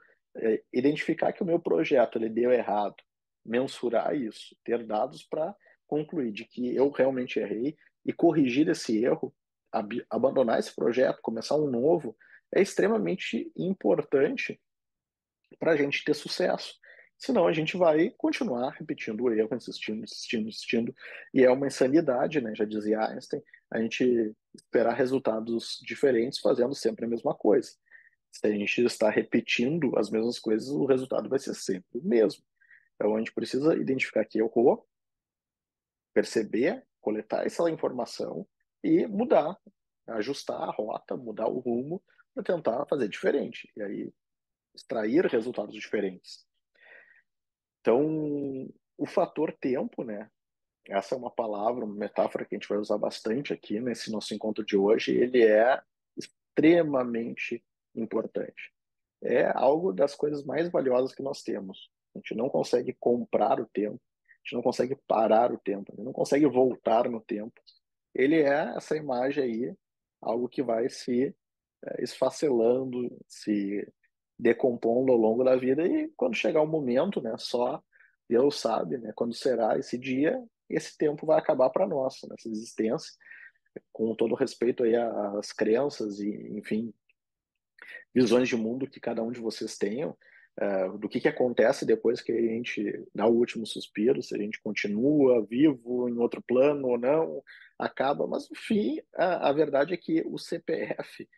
identificar que o meu projeto ele deu errado, mensurar isso, ter dados para concluir de que eu realmente errei e corrigir esse erro, abandonar esse projeto, começar um novo, é extremamente importante para a gente ter sucesso. Senão a gente vai continuar repetindo o erro, insistindo, insistindo, insistindo. E é uma insanidade, né? Já dizia Einstein, a gente esperar resultados diferentes fazendo sempre a mesma coisa. Se a gente está repetindo as mesmas coisas, o resultado vai ser sempre o mesmo. Então a gente precisa identificar que errou, perceber, coletar essa informação e mudar, ajustar a rota, mudar o rumo para tentar fazer diferente. E aí extrair resultados diferentes. Então, o fator tempo, né? Essa é uma palavra, uma metáfora que a gente vai usar bastante aqui nesse nosso encontro de hoje. Ele é extremamente importante. É algo das coisas mais valiosas que nós temos. A gente não consegue comprar o tempo, a gente não consegue parar o tempo, a gente não consegue voltar no tempo. Ele é essa imagem aí, algo que vai se esfacelando, se decompondo ao longo da vida e quando chegar o momento, né, só Deus sabe, né, quando será esse dia, esse tempo vai acabar para nós, nessa existência, com todo respeito aí às crenças e, enfim, visões de mundo que cada um de vocês tenham, do que acontece depois que a gente dá o último suspiro, se a gente continua vivo em outro plano ou não, acaba, mas no fim, a verdade é que o CPF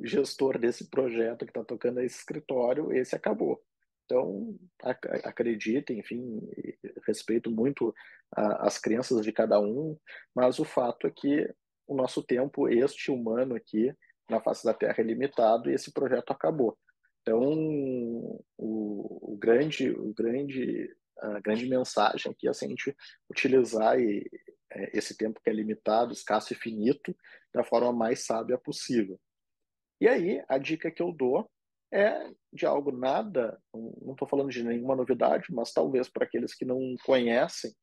gestor desse projeto que está tocando esse escritório, esse acabou. Então, acreditem, enfim, respeito muito as crenças de cada um, mas o fato é que o nosso tempo, este humano aqui, na face da Terra é limitado e esse projeto acabou. Então, a grande mensagem aqui é assim, a gente utilizar esse tempo que é limitado, escasso e finito, da forma mais sábia possível. E aí, a dica que eu dou é de algo nada, não estou falando de nenhuma novidade, mas talvez para aqueles que não conhecem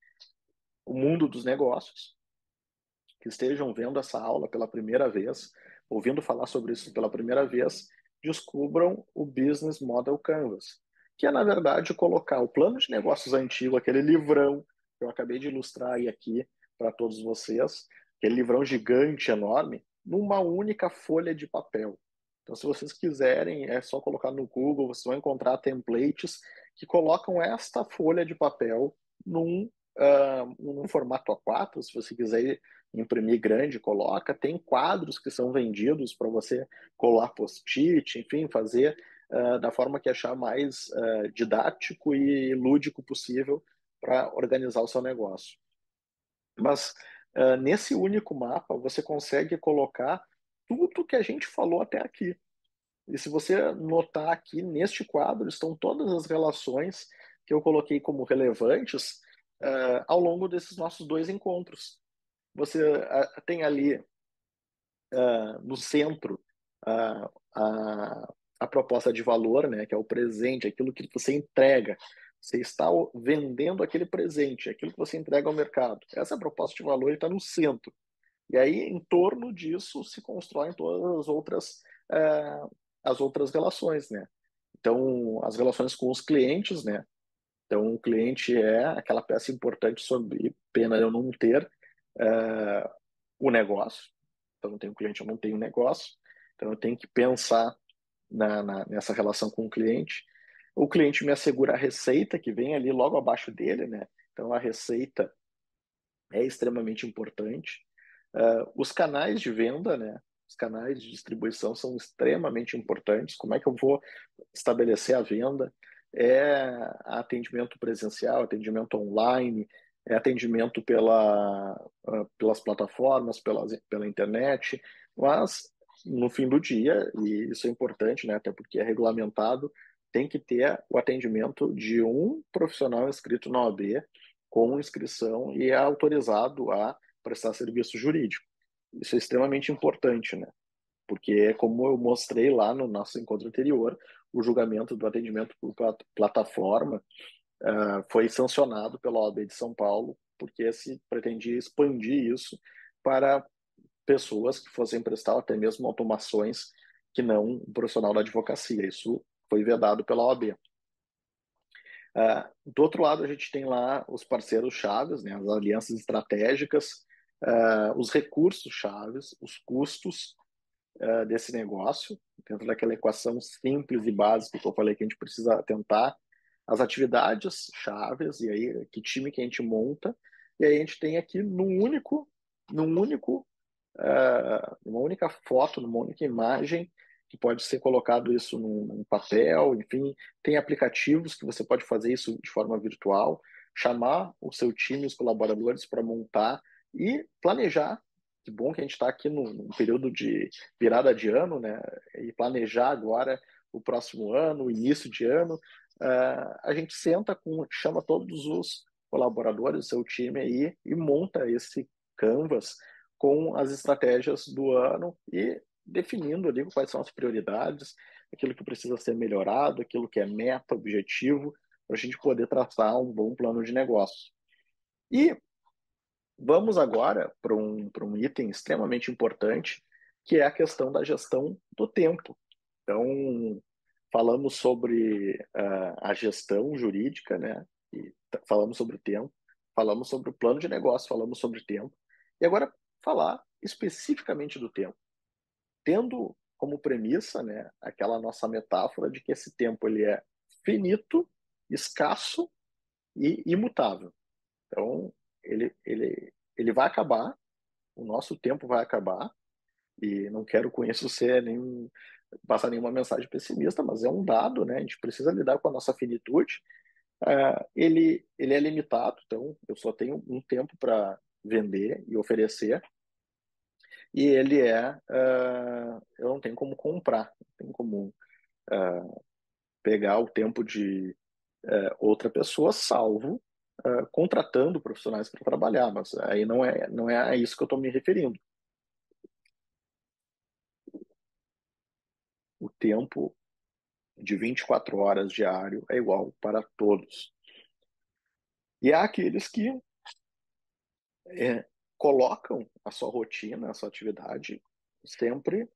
o mundo dos negócios, que estejam vendo essa aula pela primeira vez, ouvindo falar sobre isso pela primeira vez, descubram o Business Model Canvas, que é, na verdade, colocar o plano de negócios antigo, aquele livrão que eu acabei de ilustrar aí aqui para todos vocês, aquele livrão gigante, enorme, numa única folha de papel. Então, se vocês quiserem, é só colocar no Google, vocês vão encontrar templates que colocam esta folha de papel num formato A4, se você quiser imprimir grande, coloca. Tem quadros que são vendidos para você colar post-it, enfim, fazer da forma que achar mais didático e lúdico possível para organizar o seu negócio. Mas nesse único mapa você consegue colocar tudo que a gente falou até aqui. E se você notar aqui neste quadro, estão todas as relações que eu coloquei como relevantes ao longo desses nossos dois encontros. Você tem ali no centro a, a, a proposta de valor, né, que é o presente, aquilo que você entrega. Você está vendendo aquele presente, aquilo que você entrega ao mercado. Essa é a proposta de valor e está no centro. E aí, em torno disso, se constroem todas eh, as outras relações, né? Então, as relações com os clientes, né? Então, o cliente é aquela peça importante sobre pena eu não ter eh, o negócio. Então, não tenho cliente, eu não tenho negócio. Então, eu tenho que pensar nessa relação com o cliente. O cliente me assegura a receita que vem ali logo abaixo dele, né? Então, a receita é extremamente importante. Os canais de venda, né? Os canais de distribuição são extremamente importantes. Como é que eu vou estabelecer a venda? É atendimento presencial, atendimento online, é atendimento pelas plataformas, pela internet, mas no fim do dia, e isso é importante, né, até porque é regulamentado, tem que ter o atendimento de um profissional inscrito na OAB com inscrição e é autorizado a prestar serviço jurídico. Isso é extremamente importante, né? Porque, como eu mostrei lá no nosso encontro anterior, o julgamento do atendimento por plataforma foi sancionado pela OAB de São Paulo, porque se pretendia expandir isso para pessoas que fossem prestar até mesmo automações que não um profissional da advocacia. Isso foi vedado pela OAB. Do outro lado, a gente tem lá os parceiros chaves, né, as alianças estratégicas, os recursos chaves, os custos desse negócio, dentro daquela equação simples e básica que eu falei que a gente precisa atentar, as atividades chaves, e aí que time que a gente monta, e aí a gente tem aqui num único uma única foto, numa única imagem, que pode ser colocado isso num papel, enfim, tem aplicativos que você pode fazer isso de forma virtual, chamar o seu time, os colaboradores para montar e planejar. Que bom que a gente está aqui num período de virada de ano, né? E planejar agora o próximo ano, o início de ano. A gente senta chama todos os colaboradores do seu time aí e monta esse canvas com as estratégias do ano e definindo ali quais são as prioridades, aquilo que precisa ser melhorado, aquilo que é meta, objetivo, para a gente poder traçar um bom plano de negócio. E vamos agora para um item extremamente importante, que é a questão da gestão do tempo. Então, falamos sobre a gestão jurídica, né? E falamos sobre o tempo, falamos sobre o plano de negócio, falamos sobre o tempo. E agora falar especificamente do tempo, tendo como premissa, né, aquela nossa metáfora de que esse tempo ele é finito, escasso e imutável. Então, ele vai acabar, o nosso tempo vai acabar, e não quero com isso passar nenhuma mensagem pessimista, mas é um dado, né? A gente precisa lidar com a nossa finitude. Ele é limitado, então eu só tenho um tempo para vender e oferecer, e eu não tenho como comprar, não tenho como pegar o tempo de outra pessoa, salvo contratando profissionais para trabalhar, mas aí não é a isso que eu estou me referindo. O tempo de 24 horas diário é igual para todos. E há aqueles que colocam a sua rotina, a sua atividade sempre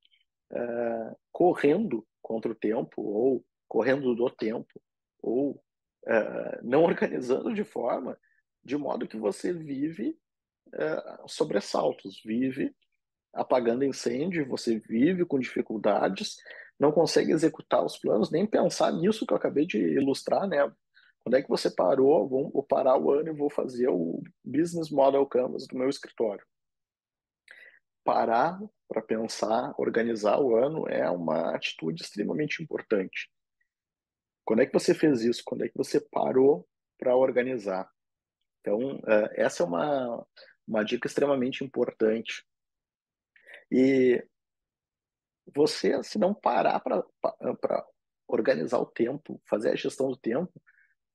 correndo contra o tempo, ou correndo do tempo, ou não organizando de modo que você vive sobressaltos, vive apagando incêndio, você vive com dificuldades, não consegue executar os planos, nem pensar nisso que eu acabei de ilustrar, né? Quando é que você parou? Vou parar o ano e vou fazer o Business Model Canvas do meu escritório. Parar para pensar, organizar o ano é uma atitude extremamente importante. Quando é que você fez isso? Quando é que você parou para organizar? Então, essa é uma dica extremamente importante. E você, se não parar para organizar o tempo, fazer a gestão do tempo,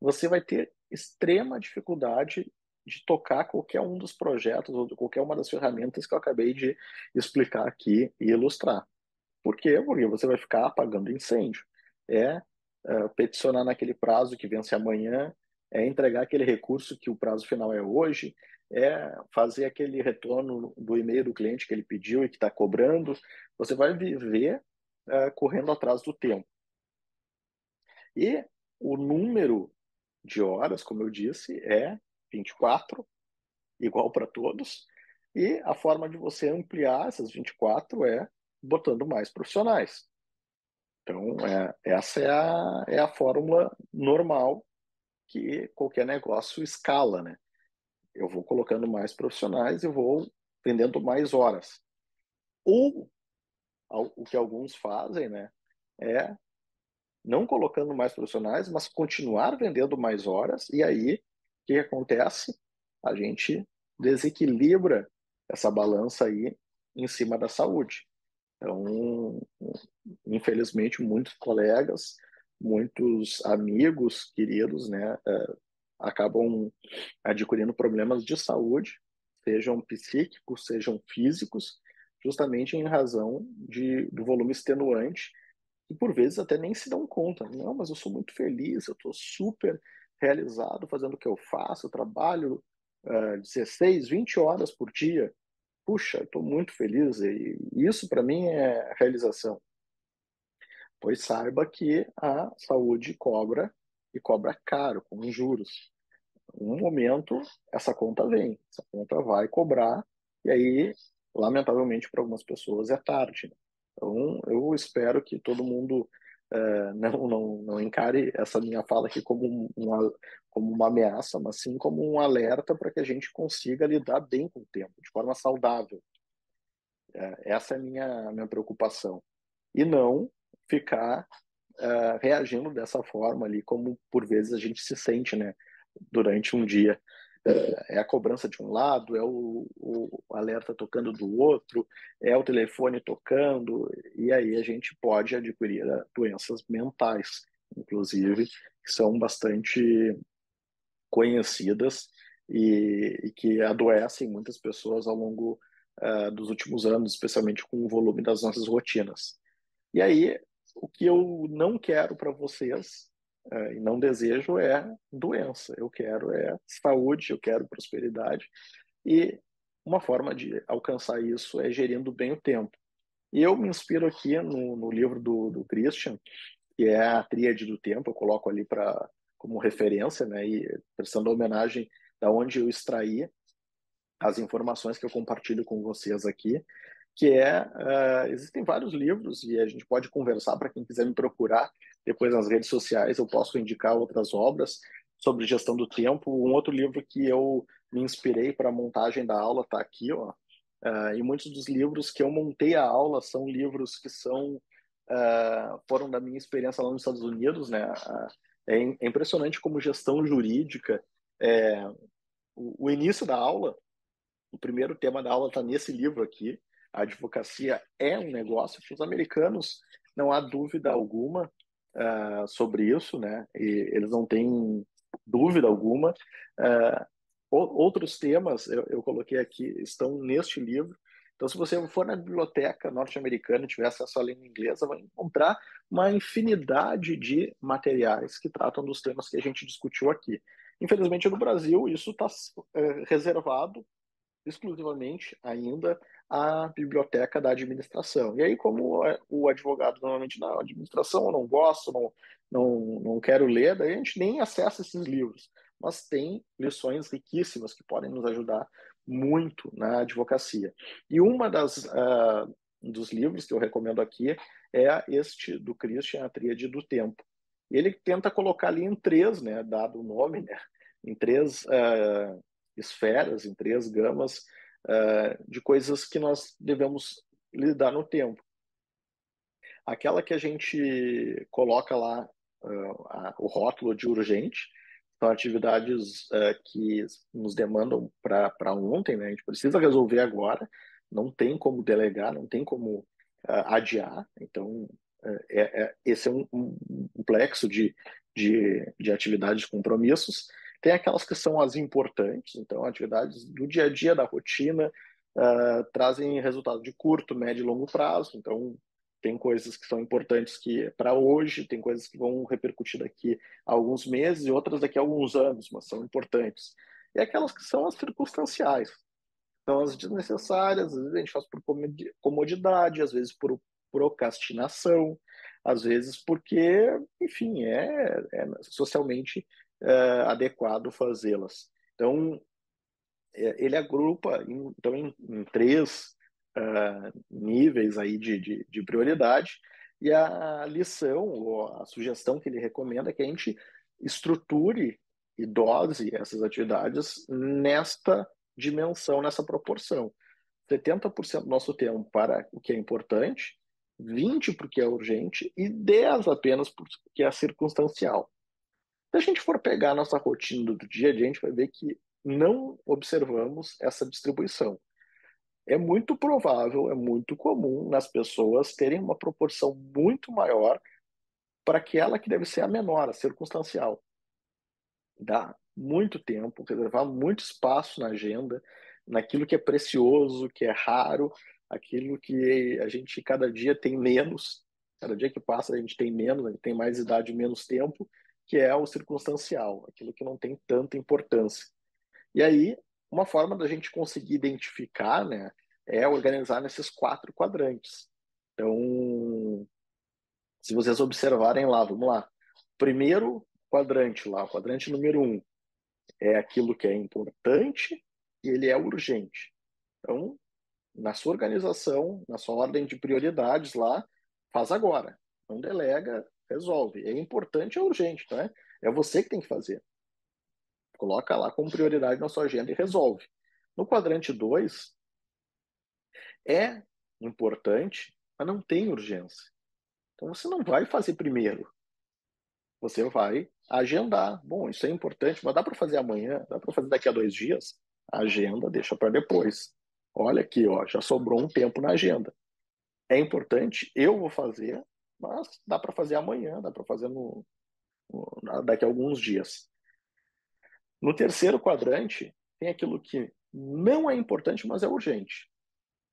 você vai ter extrema dificuldade de tocar qualquer um dos projetos ou qualquer uma das ferramentas que eu acabei de explicar aqui e ilustrar. Por quê? Porque você vai ficar apagando incêndio. Peticionar naquele prazo que vence amanhã, é entregar aquele recurso que o prazo final é hoje, é fazer aquele retorno do e-mail do cliente que ele pediu e que está cobrando. Você vai viver correndo atrás do tempo. E o número de horas, como eu disse, é 24, igual para todos. E a forma de você ampliar essas 24 é botando mais profissionais. Então, essa é a fórmula normal que qualquer negócio escala, né? Eu vou colocando mais profissionais e vou vendendo mais horas. Ou o que alguns fazem, né, é não colocando mais profissionais, mas continuar vendendo mais horas, e aí o que acontece? A gente desequilibra essa balança aí em cima da saúde. Então, infelizmente, muitos colegas, muitos amigos queridos, né, acabam adquirindo problemas de saúde, sejam psíquicos, sejam físicos, justamente em razão do volume extenuante, e por vezes até nem se dão conta. Não, mas eu sou muito feliz, eu estou super realizado fazendo o que eu faço, eu trabalho 16, 20 horas por dia. Puxa, estou muito feliz e isso para mim é realização. Pois saiba que a saúde cobra e cobra caro, com juros. Em um momento, essa conta vai cobrar, e aí, lamentavelmente, para algumas pessoas é tarde, né? Então, eu espero que todo mundo não encare essa minha fala aqui como uma ameaça, mas sim como um alerta para que a gente consiga lidar bem com o tempo, de forma saudável. Essa é a minha preocupação. E não ficar reagindo dessa forma ali, como por vezes a gente se sente, né, durante um dia. É a cobrança de um lado, é o alerta tocando do outro, é o telefone tocando, e aí a gente pode adquirir doenças mentais, inclusive, que são bastante conhecidas e que adoecem muitas pessoas ao longo dos últimos anos, especialmente com o volume das nossas rotinas. E aí, o que eu não quero para vocês e não desejo é doença. Eu quero saúde, eu quero prosperidade. E uma forma de alcançar isso é gerindo bem o tempo. E eu me inspiro aqui no livro do Christian, que é a Tríade do Tempo, eu coloco ali como referência, né, e prestando homenagem da onde eu extraí as informações que eu compartilho com vocês aqui, existem vários livros e a gente pode conversar para quem quiser me procurar depois nas redes sociais, eu posso indicar outras obras sobre gestão do tempo. Um outro livro que eu me inspirei para a montagem da aula está aqui, ó. E muitos dos livros que eu montei a aula são livros que foram da minha experiência lá nos Estados Unidos, né? É impressionante como gestão jurídica, é, o início da aula, o primeiro tema da aula está nesse livro aqui. A advocacia é um negócio. Para os americanos, não há dúvida alguma sobre isso, né? E eles não têm dúvida alguma. Uh, Outros temas eu coloquei aqui estão neste livro. Então, se você for na biblioteca norte-americana e tiver acesso à língua inglesa, vai encontrar uma infinidade de materiais que tratam dos temas que a gente discutiu aqui. Infelizmente, no Brasil, isso está reservado exclusivamente ainda à biblioteca da administração. E aí, como o advogado normalmente, não, administração eu não gosto, não quero ler, daí a gente nem acessa esses livros. Mas tem lições riquíssimas que podem nos ajudar muito na advocacia. E dos livros que eu recomendo aqui é este do Christian, A Tríade do Tempo. Ele tenta colocar ali em três, né, dado o nome, né, em três esferas, em três gamas de coisas que nós devemos lidar no tempo. Aquela que a gente coloca lá o rótulo de urgente, são atividades que nos demandam para ontem, né? A gente precisa resolver agora, não tem como delegar, não tem como adiar. Então, esse é um complexo de atividades, de compromissos. Tem aquelas que são as importantes, então, atividades do dia a dia, da rotina, trazem resultado de curto, médio e longo prazo. Então, tem coisas que são importantes que para hoje, tem coisas que vão repercutir daqui a alguns meses e outras daqui a alguns anos, mas são importantes. E aquelas que são as circunstanciais, são as desnecessárias, às vezes a gente faz por comodidade, às vezes por procrastinação, às vezes porque, enfim, é socialmente adequado fazê-las. Então, ele agrupa então, em três níveis aí de prioridade, e a lição, ou a sugestão que ele recomenda é que a gente estruture e dose essas atividades nesta dimensão, nessa proporção. 70% do nosso tempo para o que é importante, 20% para o que é urgente e 10% apenas para o que é circunstancial. Se a gente for pegar a nossa rotina do dia a dia, a gente vai ver que não observamos essa distribuição. É muito provável, é muito comum nas pessoas terem uma proporção muito maior para aquela que deve ser a menor, a circunstancial. Dá muito tempo, reservar muito espaço na agenda, naquilo que é precioso, que é raro, aquilo que a gente cada dia tem menos, cada dia que passa a gente tem menos, a gente tem mais idade e menos tempo, que é o circunstancial, aquilo que não tem tanta importância. E aí, uma forma da gente conseguir identificar, né, é organizar nesses 4 quadrantes. Então, se vocês observarem lá, vamos lá. Primeiro quadrante lá, o quadrante número 1, é aquilo que é importante e ele é urgente. Então, na sua organização, na sua ordem de prioridades lá, faz agora. Não delega, resolve. É importante, é urgente, não é? É você que tem que fazer. Coloca lá como prioridade na sua agenda e resolve. No quadrante 2, é importante, mas não tem urgência. Então você não vai fazer primeiro. Você vai agendar. Bom, isso é importante, mas dá para fazer amanhã? Dá para fazer daqui a 2 dias? A agenda deixa para depois. Olha aqui, ó, já sobrou um tempo na agenda. É importante, eu vou fazer, mas dá para fazer amanhã, dá para fazer daqui a alguns dias. No terceiro quadrante, tem aquilo que não é importante, mas é urgente.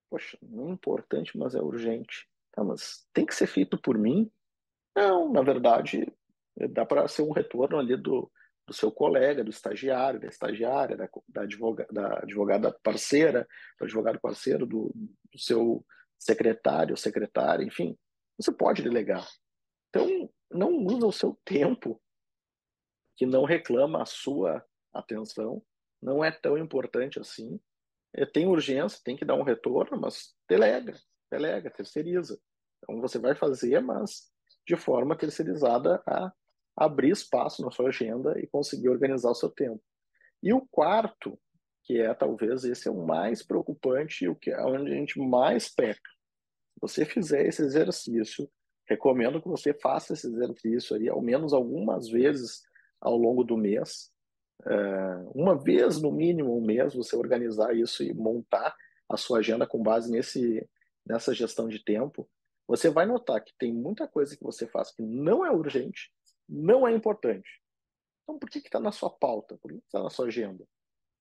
Poxa, não é importante, mas é urgente. Tá, mas tem que ser feito por mim? Não, na verdade, dá para ser um retorno ali do seu colega, do estagiário, da estagiária, da advogada parceira, do advogado parceiro, do seu secretário, secretária, enfim. Você pode delegar. Então, não usa o seu tempo, que não reclama a sua atenção, não é tão importante assim. Tem urgência, tem que dar um retorno, mas delega, terceiriza. Então você vai fazer, mas de forma terceirizada a abrir espaço na sua agenda e conseguir organizar o seu tempo. E o quarto, que é talvez esse é o mais preocupante e o que é onde a gente mais peca. Se você fizer esse exercício, recomendo que você faça esse exercício aí ao menos algumas vezes ao longo do mês, uma vez no mínimo um mês, você organizar isso e montar a sua agenda com base nessa gestão de tempo, você vai notar que tem muita coisa que você faz que não é urgente, não é importante. Então, por que está na sua pauta? Por que está na sua agenda?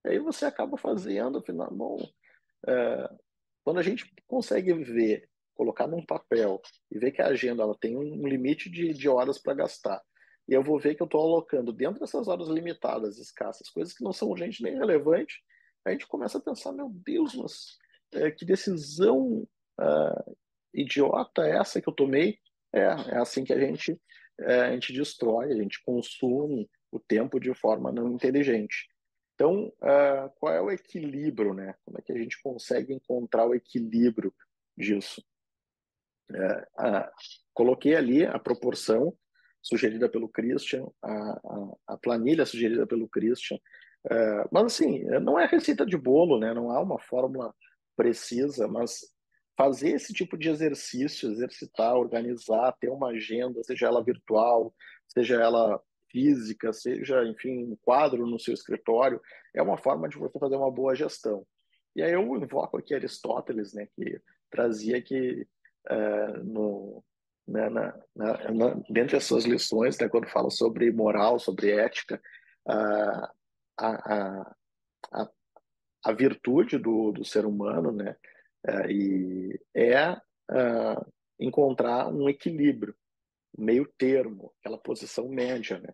E aí você acaba fazendo, afinal, bom, é, quando a gente consegue ver, colocar num papel e ver que a agenda ela tem um limite de horas para gastar, e eu vou ver que eu estou alocando dentro dessas horas limitadas, escassas, coisas que não são urgentes nem relevantes, a gente começa a pensar, meu Deus, mas que decisão idiota é essa que eu tomei? É assim que a gente destrói, a gente consome o tempo de forma não inteligente. Então, qual é o equilíbrio, né? Como é que a gente consegue encontrar o equilíbrio disso? Ah, coloquei ali a proporção sugerida pelo Christian, a planilha sugerida pelo Christian, mas assim, não é receita de bolo, né? Não há uma fórmula precisa, mas fazer esse tipo de exercício, exercitar, organizar, ter uma agenda, seja ela virtual, seja ela física, seja, enfim, um quadro no seu escritório, é uma forma de você fazer uma boa gestão. E aí eu invoco aqui Aristóteles, né, que trazia que no, né, dentre as suas lições, né, quando fala sobre moral, sobre ética, a, a, a, a virtude do ser humano, né, e é encontrar um equilíbrio, um meio termo, aquela posição média, né?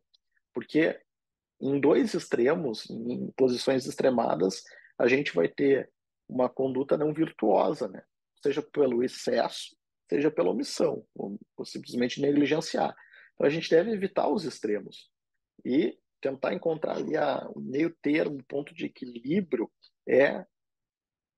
Porque em dois extremos, em posições extremadas, a gente vai ter uma conduta não virtuosa, né? Seja pelo excesso, seja pela omissão, ou simplesmente negligenciar. Então a gente deve evitar os extremos e tentar encontrar ali o meio termo, o ponto de equilíbrio é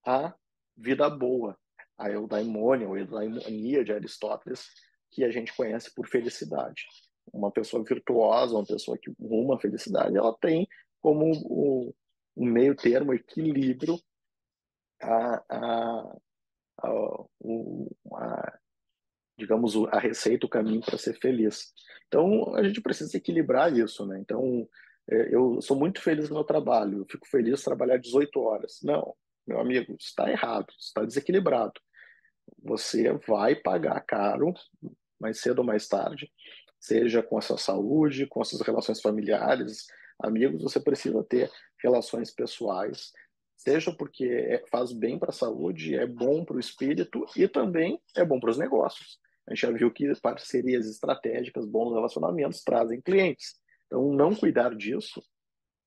a vida boa, a eudaimonia, ou eudaimonia de Aristóteles, que a gente conhece por felicidade. Uma pessoa virtuosa, uma pessoa que ruma a felicidade, ela tem como o meio termo, equilíbrio, a, a, a, a, digamos, a receita, o caminho para ser feliz. Então, a gente precisa equilibrar isso, né? Então, eu sou muito feliz no meu trabalho, eu fico feliz de trabalhar 18 horas. Não, meu amigo, está errado, está desequilibrado. Você vai pagar caro, mais cedo ou mais tarde, seja com a sua saúde, com as suas relações familiares, amigos, você precisa ter relações pessoais, seja porque faz bem para a saúde, é bom para o espírito e também é bom para os negócios. A gente já viu que parcerias estratégicas, bons relacionamentos trazem clientes. Então, não cuidar disso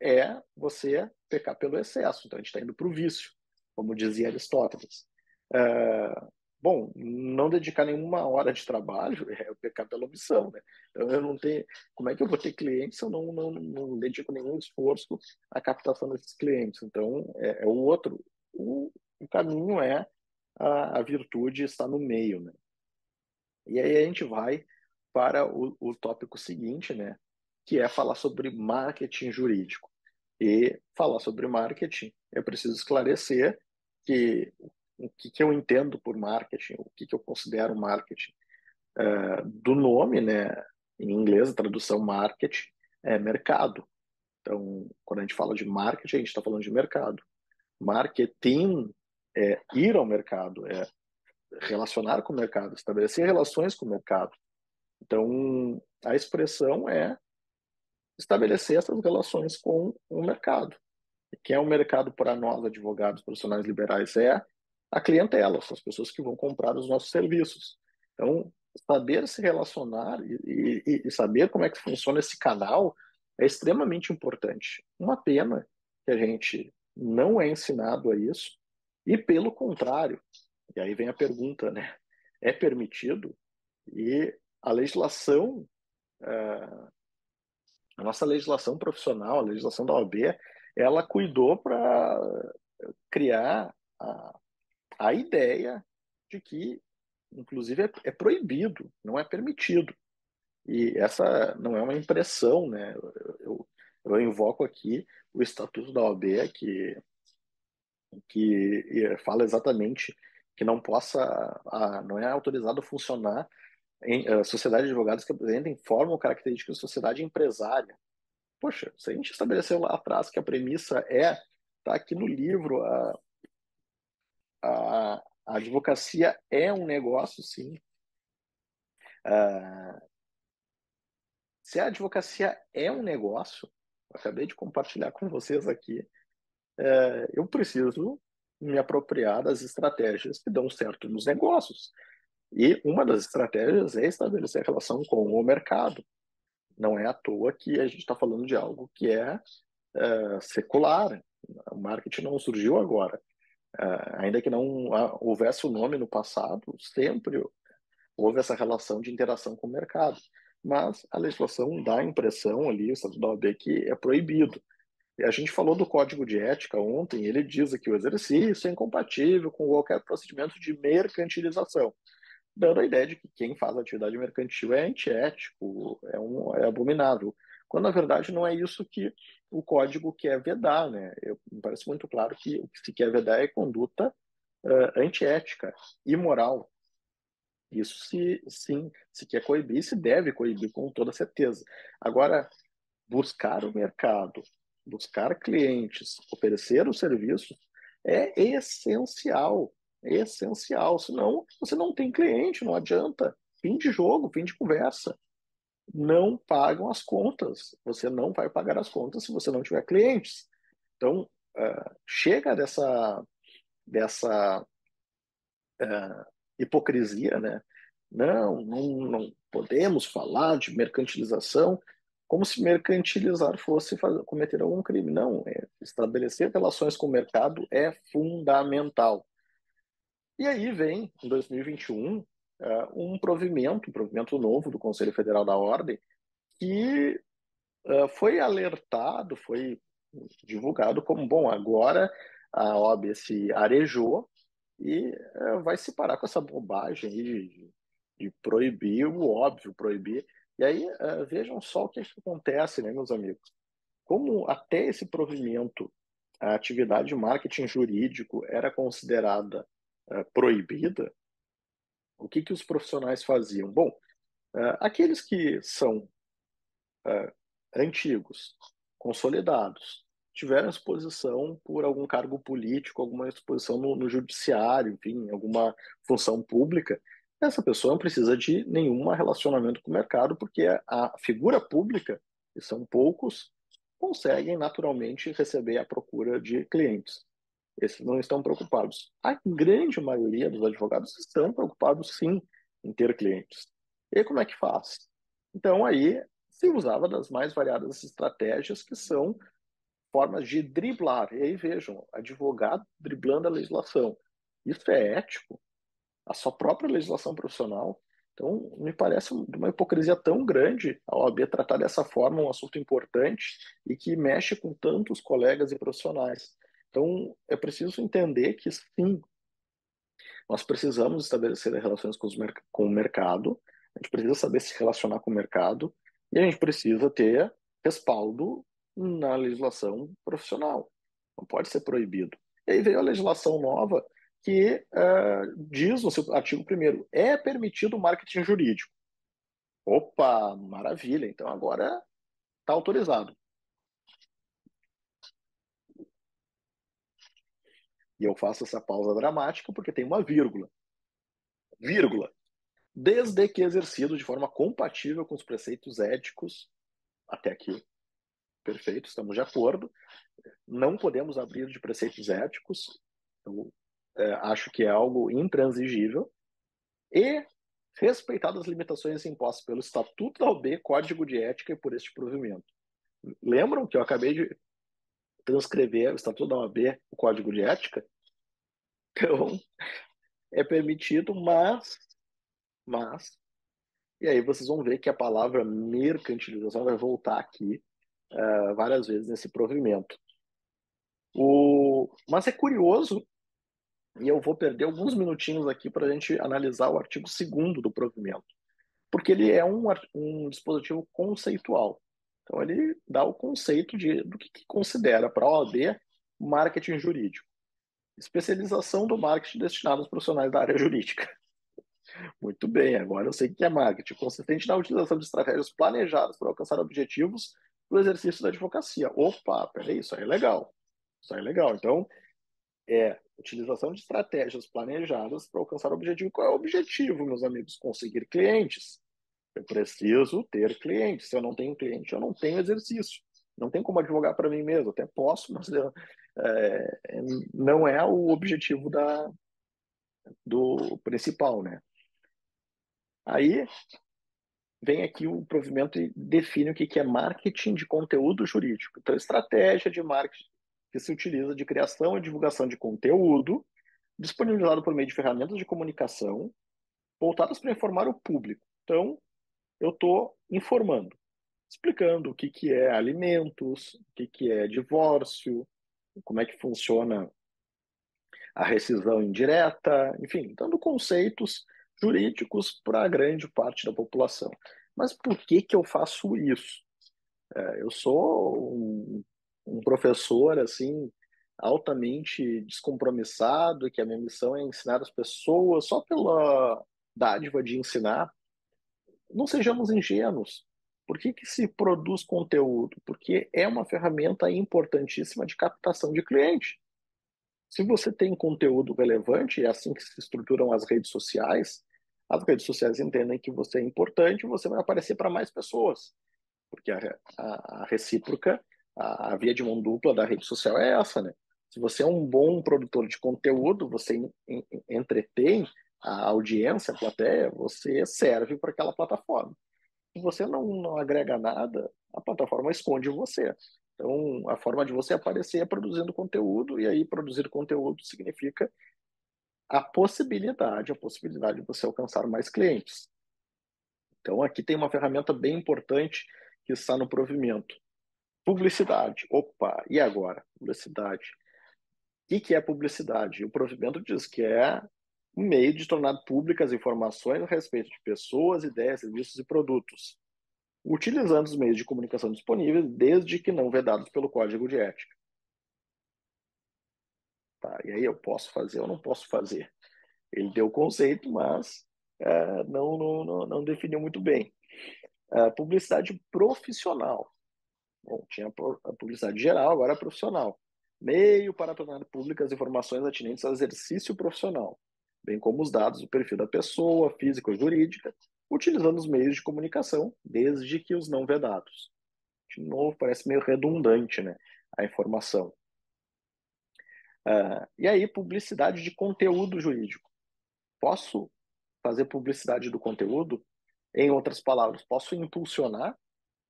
é você pecar pelo excesso. Então, a gente está indo para o vício, como dizia Aristóteles. É, bom, não dedicar nenhuma hora de trabalho é pecar pela omissão, né? Então, eu não tenho. Como é que eu vou ter clientes se eu não dedico nenhum esforço à captação desses clientes? Então, é o outro. O caminho é a virtude está no meio, né? E aí a gente vai para o tópico seguinte, né? Que é falar sobre marketing jurídico. E falar sobre marketing, eu preciso esclarecer que o que eu entendo por marketing, o que eu considero marketing. Do nome, né? Em inglês, a tradução marketing é mercado. Então, quando a gente fala de marketing, a gente está falando de mercado. Marketing é ir ao mercado, é relacionar com o mercado, estabelecer relações com o mercado. Então, a expressão é estabelecer essas relações com o mercado. E quem é o mercado para nós, advogados profissionais liberais? É a clientela, são as pessoas que vão comprar os nossos serviços. Então, saber se relacionar e saber como é que funciona esse canal é extremamente importante. Uma pena que a gente não é ensinado a isso, e pelo contrário, e aí vem a pergunta, né? É permitido? E a legislação, a nossa legislação profissional, a legislação da OAB, ela cuidou para criar a ideia de que, inclusive, é proibido, não é permitido. E essa não é uma impressão, né? Eu invoco aqui o Estatuto da OAB, que fala exatamente que não possa, não é autorizado funcionar em sociedade de advogados que apresentem forma ou características de sociedade empresária. Poxa, se a gente estabeleceu lá atrás que a premissa tá aqui no livro, a advocacia é um negócio, sim. Ah, se a advocacia é um negócio, eu acabei de compartilhar com vocês aqui, eu preciso me apropriar das estratégias que dão certo nos negócios. E uma das estratégias é estabelecer relação com o mercado. Não é à toa que a gente está falando de algo que é secular. O marketing não surgiu agora. Ainda que não houvesse o nome no passado, sempre houve essa relação de interação com o mercado. Mas a legislação dá a impressão ali, o Estatuto da OAB, que é proibido. E a gente falou do Código de Ética ontem, ele diz que o exercício é incompatível com qualquer procedimento de mercantilização, dando a ideia de que quem faz atividade mercantil é antiético, é abominável, quando na verdade não é isso que o código quer vedar, né? Me parece muito claro que o que se quer vedar é conduta antiética, imoral. Isso sim, se quer coibir, se deve coibir com toda certeza. Agora, buscar o mercado, buscar clientes, oferecer o serviço é essencial, é essencial. Senão, você não tem cliente, não adianta. Fim de jogo, fim de conversa. Não pagam as contas. Você não vai pagar as contas se você não tiver clientes. Então, chega dessa hipocrisia, né? não podemos falar de mercantilização como se mercantilizar fosse cometer algum crime. Não, estabelecer relações com o mercado é fundamental. E aí vem, em 2021, um provimento novo do Conselho Federal da Ordem, que foi alertado, foi divulgado como, bom, agora a OAB se arejou e vai se parar com essa bobagem aí de proibir o óbvio, proibir. E aí, vejam só o que acontece, né, meus amigos? Como até esse provimento, a atividade de marketing jurídico era considerada proibida, o que os profissionais faziam? Bom, aqueles que são antigos, consolidados, tiveram exposição por algum cargo político, alguma exposição no judiciário, enfim, alguma função pública, essa pessoa não precisa de nenhum relacionamento com o mercado, porque a figura pública, que são poucos, conseguem naturalmente receber a procura de clientes. Esses não estão preocupados. A grande maioria dos advogados estão preocupados, sim, em ter clientes. E aí, como é que faz? Então, aí se usava das mais variadas estratégias, que são formas de driblar. E aí, vejam, advogado driblando a legislação. Isso é ético? A sua própria legislação profissional? Então, me parece uma hipocrisia tão grande a OAB tratar dessa forma um assunto importante e que mexe com tantos colegas e profissionais. Então, é preciso entender que, sim, nós precisamos estabelecer relações com o mercado, a gente precisa saber se relacionar com o mercado e a gente precisa ter respaldo na legislação profissional. Não pode ser proibido. E aí veio a legislação nova que diz no seu artigo 1º, é permitido o marketing jurídico. Opa, maravilha, então agora está autorizado. E eu faço essa pausa dramática porque tem uma vírgula. Vírgula. Desde que exercido de forma compatível com os preceitos éticos, até aqui, perfeito, estamos de acordo. Não podemos abrir de preceitos éticos, eu, acho que é algo intransigível, e respeitadas as limitações impostas pelo Estatuto da OAB, Código de Ética e por este provimento. Lembram que eu acabei de transcrever o Estatuto da OAB, o Código de Ética? Então, é permitido, mas, e aí vocês vão ver que a palavra mercantilização vai voltar aqui várias vezes nesse provimento. Mas é curioso, e eu vou perder alguns minutinhos aqui para a gente analisar o artigo 2º do provimento, porque ele é um dispositivo conceitual. Então, ele dá o conceito do que considera para a OAB marketing jurídico. Especialização do marketing destinado aos profissionais da área jurídica. Muito bem, agora eu sei o que é marketing. Consistente na utilização de estratégias planejadas para alcançar objetivos do exercício da advocacia. Opa, peraí, isso aí é legal. Isso aí é legal. Então, utilização de estratégias planejadas para alcançar o objetivo. Qual é o objetivo, meus amigos? Conseguir clientes. Eu preciso ter clientes. Se eu não tenho cliente, eu não tenho exercício. Não tem como advogar para mim mesmo. Até posso, mas não é o objetivo do principal, né? Aí vem aqui o provimento e define o que é marketing de conteúdo jurídico. Então, estratégia de marketing que se utiliza de criação e divulgação de conteúdo disponibilizado por meio de ferramentas de comunicação voltadas para informar o público. Então, eu estou informando, explicando o que é alimentos, o que é divórcio, como é que funciona a rescisão indireta, enfim, dando conceitos jurídicos para a grande parte da população. Mas por que eu faço isso? Eu sou um professor assim altamente descompromissado, que a minha missão é ensinar as pessoas só pela dádiva de ensinar. Não sejamos ingênuos. Por que se produz conteúdo? Porque é uma ferramenta importantíssima de captação de cliente. Se você tem conteúdo relevante, é assim que se estruturam as redes sociais entendem que você é importante e você vai aparecer para mais pessoas. Porque a recíproca, a via de mão dupla da rede social é essa, né? Se você é um bom produtor de conteúdo, você entretém, a audiência, a plateia, você serve para aquela plataforma. Se você não agrega nada, a plataforma esconde você. Então, a forma de você aparecer é produzindo conteúdo, e aí produzir conteúdo significa a possibilidade de você alcançar mais clientes. Então, aqui tem uma ferramenta bem importante que está no provimento. Publicidade. Opa, e agora? Publicidade. O que é publicidade? O provimento diz que é um meio de tornar públicas informações a respeito de pessoas, ideias, serviços e produtos, utilizando os meios de comunicação disponíveis, desde que não vedados pelo Código de Ética. Tá? E aí eu posso fazer ou não posso fazer? Ele deu o conceito, mas não definiu muito bem. Publicidade profissional. Bom, tinha a publicidade geral, agora a profissional. Meio para tornar públicas informações atinentes ao exercício profissional, bem como os dados do perfil da pessoa, física ou jurídica, utilizando os meios de comunicação, desde que os não vedados. De novo, parece meio redundante, né, a informação. E aí, publicidade de conteúdo jurídico. Posso fazer publicidade do conteúdo? Em outras palavras, posso impulsionar?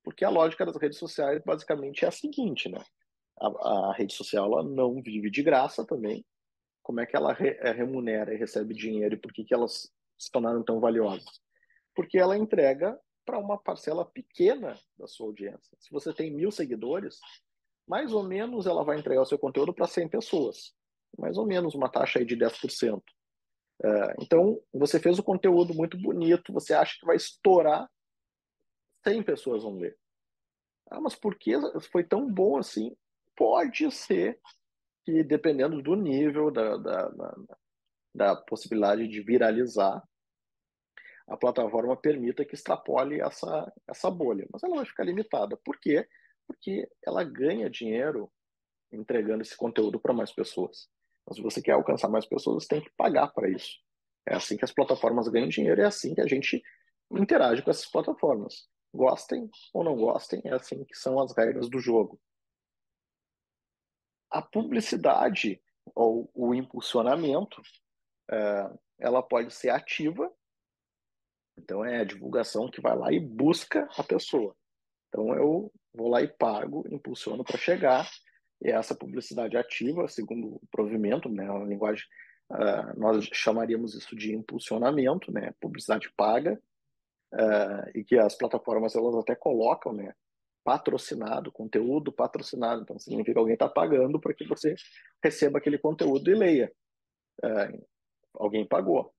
Porque a lógica das redes sociais basicamente é a seguinte, né? A rede social ela não vive de graça também. Como é que ela remunera e recebe dinheiro e por que elas se tornaram tão valiosas? Porque ela entrega para uma parcela pequena da sua audiência. Se você tem 1.000 seguidores, mais ou menos ela vai entregar o seu conteúdo para 100 pessoas. Mais ou menos uma taxa aí de 10%. Então, você fez o conteúdo muito bonito, você acha que vai estourar, 100 pessoas vão ler. Mas por que foi tão bom assim? Pode ser que, dependendo do nível, da possibilidade de viralizar, a plataforma permita que extrapole essa bolha. Mas ela vai ficar limitada. Por quê? Porque ela ganha dinheiro entregando esse conteúdo para mais pessoas. Então, se você quer alcançar mais pessoas, você tem que pagar para isso. É assim que as plataformas ganham dinheiro, é assim que a gente interage com essas plataformas. Gostem ou não gostem, é assim que são as regras do jogo. A publicidade ou o impulsionamento, ela pode ser ativa, então é a divulgação que vai lá e busca a pessoa. Então eu vou lá e pago, impulsiono para chegar, e essa publicidade ativa, segundo o provimento, né, a linguagem, nós chamaríamos isso de impulsionamento, né, publicidade paga, e que as plataformas elas até colocam, né, patrocinado, conteúdo patrocinado, então significa que alguém está pagando para que você receba aquele conteúdo e leia. Alguém pagou.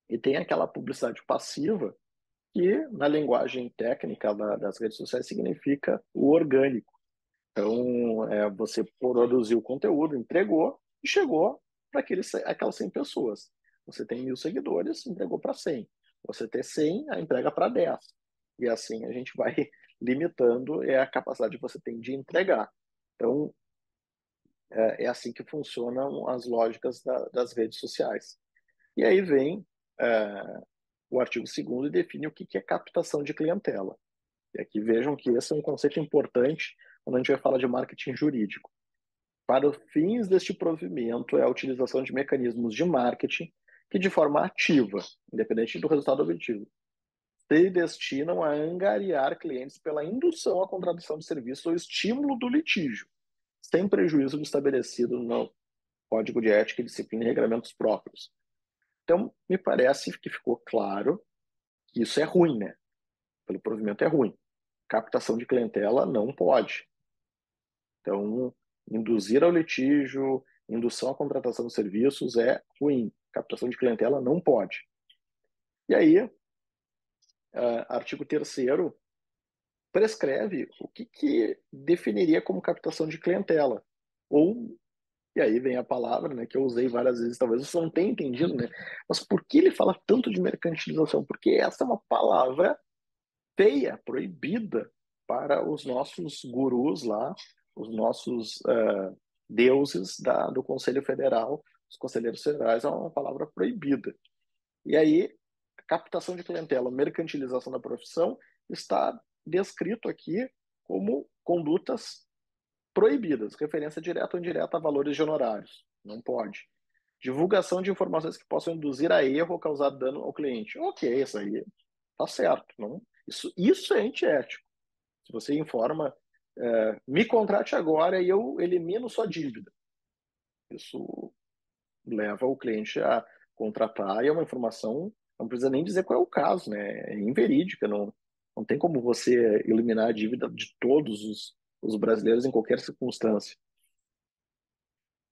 E tem aquela publicidade passiva, que na linguagem técnica das redes sociais significa o orgânico. Então, você produziu o conteúdo, entregou e chegou para aquelas 100 pessoas. Você tem 1.000 seguidores, entregou para 100. Você tem 100, a entrega para 10. E assim a gente vai limitando a capacidade que você tem de entregar. Então, é assim que funcionam as lógicas das redes sociais. E aí vem o artigo 2º e define o que é captação de clientela. E aqui vejam que esse é um conceito importante quando a gente vai falar de marketing jurídico. Para os fins deste provimento, é a utilização de mecanismos de marketing que, de forma ativa, independente do resultado obtido, se destinam a angariar clientes pela indução à contratação de serviço ou estímulo do litígio, sem prejuízo do estabelecido no Código de Ética e Disciplina e Regramentos próprios. Então, me parece que ficou claro que isso é ruim, né? Pelo provimento é ruim. Captação de clientela não pode. Então, induzir ao litígio, indução à contratação de serviços é ruim. Captação de clientela não pode. E aí, artigo 3º prescreve o que definiria como captação de clientela. Ou, e aí vem a palavra, né, que eu usei várias vezes, talvez você não tenha entendido, né? Mas por que ele fala tanto de mercantilização? Porque essa é uma palavra feia, proibida para os nossos gurus lá, os nossos deuses do Conselho Federal, os conselheiros federais, é uma palavra proibida. E aí, captação de clientela, mercantilização da profissão, está descrito aqui como condutas proibidas, referência direta ou indireta a valores de honorários. Não pode. divulgação de informações que possam induzir a erro ou causar dano ao cliente. Ok, isso aí tá certo. Não? Isso é antiético. Se você informa, me contrate agora e eu elimino sua dívida. Isso leva o cliente a contratar e é uma informação, não precisa nem dizer qual é o caso, né? É inverídica, não tem como você eliminar a dívida de todos os brasileiros em qualquer circunstância.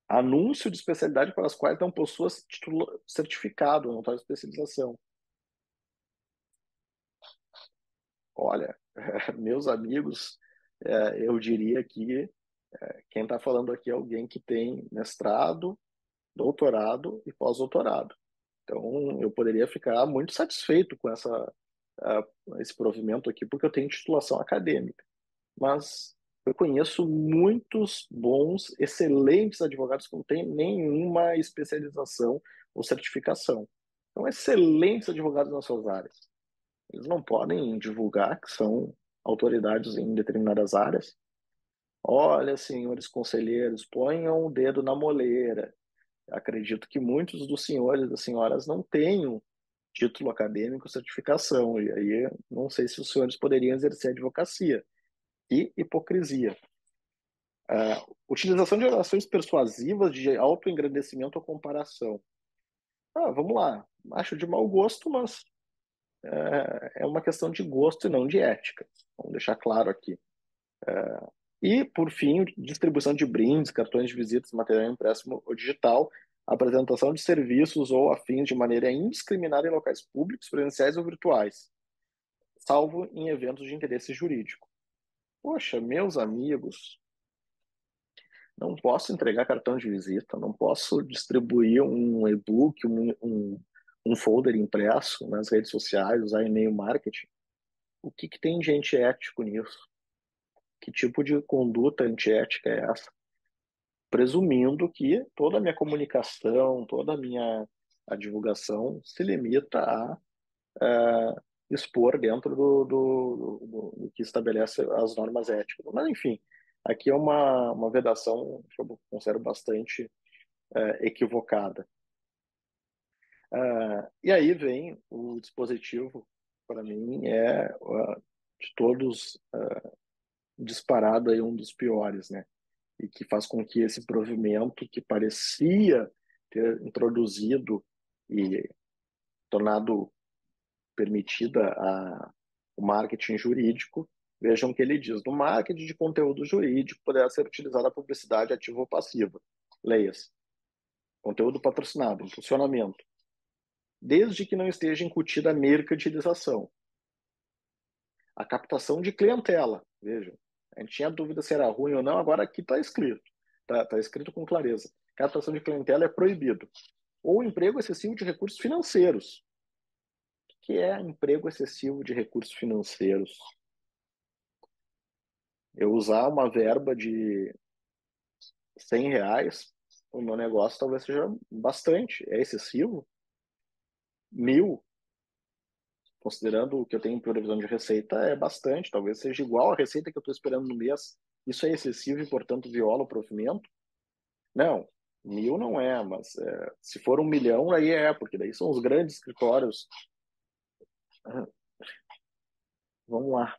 Anúncio de especialidade para as quais não possua título certificado, não está especialização. Olha, meus amigos, eu diria que quem está falando aqui é alguém que tem mestrado, doutorado e pós-doutorado. Então, eu poderia ficar muito satisfeito com esse provimento aqui, porque eu tenho titulação acadêmica. Mas eu conheço muitos bons, excelentes advogados que não têm nenhuma especialização ou certificação. Então, excelentes advogados nas suas áreas. Eles não podem divulgar que são autoridades em determinadas áreas. Olha, senhores conselheiros, ponham o dedo na moleira. Acredito que muitos dos senhores e das senhoras não tenham título acadêmico, certificação, e aí não sei se os senhores poderiam exercer a advocacia. E hipocrisia. Utilização de orações persuasivas de autoengrandecimento ou comparação. Vamos lá. Acho de mau gosto, mas é uma questão de gosto e não de ética. Vamos deixar claro aqui. E, por fim, distribuição de brindes, cartões de visitas, material impresso ou digital, apresentação de serviços ou afins de maneira indiscriminada em locais públicos, presenciais ou virtuais, salvo em eventos de interesse jurídico. Poxa, meus amigos, não posso entregar cartão de visita, não posso distribuir um e-book, um folder impresso nas redes sociais, usar e-mail marketing. O que tem de antiético nisso? Que tipo de conduta antiética é essa? Presumindo que toda a minha comunicação, toda a minha divulgação se limita a expor dentro do que estabelece as normas éticas. Mas, enfim, aqui é uma vedação que eu considero bastante equivocada. E aí vem o dispositivo, para mim, de todos disparado aí um dos piores, né? E que faz com que esse provimento que parecia ter introduzido e tornado permitida o marketing jurídico, vejam que ele diz: no marketing de conteúdo jurídico poderá ser utilizada a publicidade ativa ou passiva. Leia-se. Conteúdo patrocinado, impulsionamento, desde que não esteja incutida a mercantilização. A captação de clientela, vejam, a gente tinha dúvida se era ruim ou não, agora aqui está escrito, tá escrito com clareza. Captação de clientela é proibido. Ou emprego excessivo de recursos financeiros. O que é emprego excessivo de recursos financeiros? Eu usar uma verba de R$ 100 no meu negócio talvez seja bastante. É excessivo? 1.000, considerando o que eu tenho em previsão de receita, é bastante. Talvez seja igual a receita que eu estou esperando no mês. Isso é excessivo e, portanto, viola o provimento? Não, 1.000 não é, mas se for 1 milhão, aí porque daí são os grandes escritórios. Vamos lá.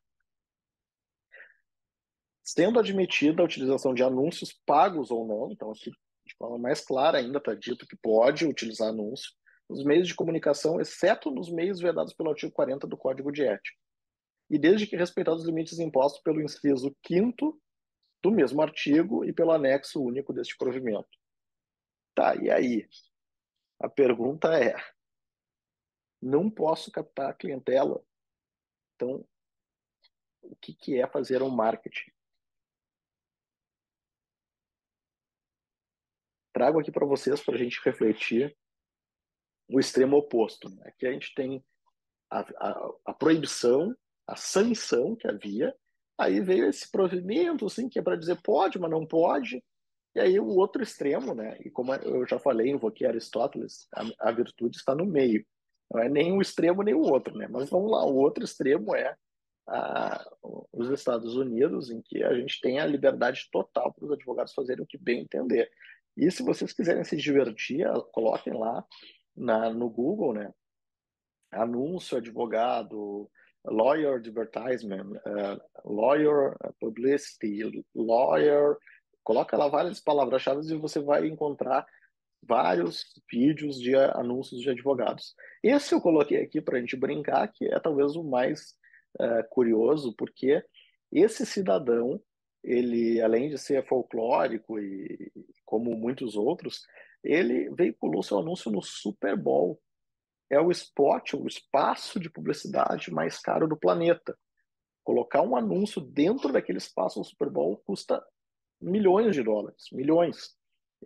Sendo admitida a utilização de anúncios pagos ou não, então aqui de forma mais clara ainda está dito que pode utilizar anúncio nos meios de comunicação, exceto nos meios vedados pelo artigo 40 do Código de Ética, e desde que respeitados os limites impostos pelo inciso 5º do mesmo artigo e pelo anexo único deste provimento. Tá, e aí? A pergunta é: não posso captar a clientela, então o que é fazer um marketing? Trago aqui para vocês para a gente refletir o extremo oposto. Né? Aqui a gente tem a proibição, a sanção que havia, aí veio esse provimento, assim, que é para dizer pode, mas não pode, e aí o outro extremo, né? E como eu já falei, invoquei Aristóteles, a virtude está no meio. Não é nem um extremo nem o outro, né? Mas vamos lá, o outro extremo é os Estados Unidos, em que a gente tem a liberdade total para os advogados fazerem o que bem entender. E se vocês quiserem se divertir, coloquem lá no Google, né? Anúncio, advogado, lawyer advertisement, lawyer publicity, lawyer. Coloca lá várias palavras-chave e você vai encontrar vários vídeos de anúncios de advogados. Esse eu coloquei aqui para a gente brincar, que é talvez o mais curioso, porque esse cidadão, ele, além de ser folclórico e como muitos outros, ele veiculou seu anúncio no Super Bowl. É o spot, o espaço de publicidade mais caro do planeta. Colocar um anúncio dentro daquele espaço do Super Bowl custa milhões de dólares, milhões.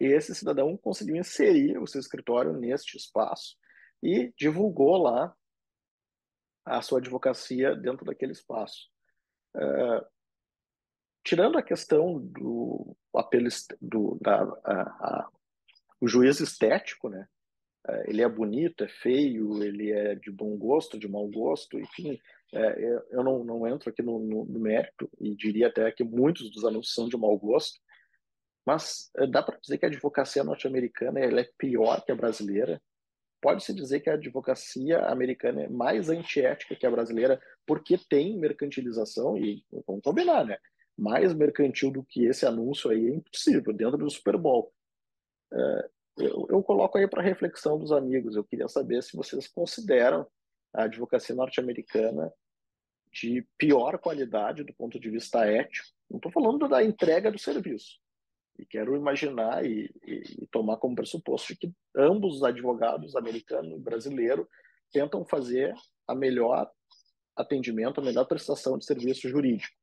E esse cidadão conseguiu inserir o seu escritório neste espaço e divulgou lá a sua advocacia dentro daquele espaço. Tirando a questão do apelo o juízo estético, né? Ele é bonito, é feio, ele é de bom gosto, de mau gosto, enfim, eu não entro aqui no mérito e diria até que muitos dos anúncios são de mau gosto, mas dá para dizer que a advocacia norte-americana ela é pior que a brasileira. Pode-se dizer que a advocacia americana é mais antiética que a brasileira, porque tem mercantilização, e vamos combinar, né? Mais mercantil do que esse anúncio aí é impossível, dentro do Super Bowl. Eu coloco aí para reflexão dos amigos. Eu queria saber se vocês consideram a advocacia norte-americana de pior qualidade do ponto de vista ético. Não estou falando da entrega do serviço. E quero imaginar e tomar como pressuposto que ambos os advogados, americano e brasileiro, tentam fazer a melhor atendimento, a melhor prestação de serviço jurídico.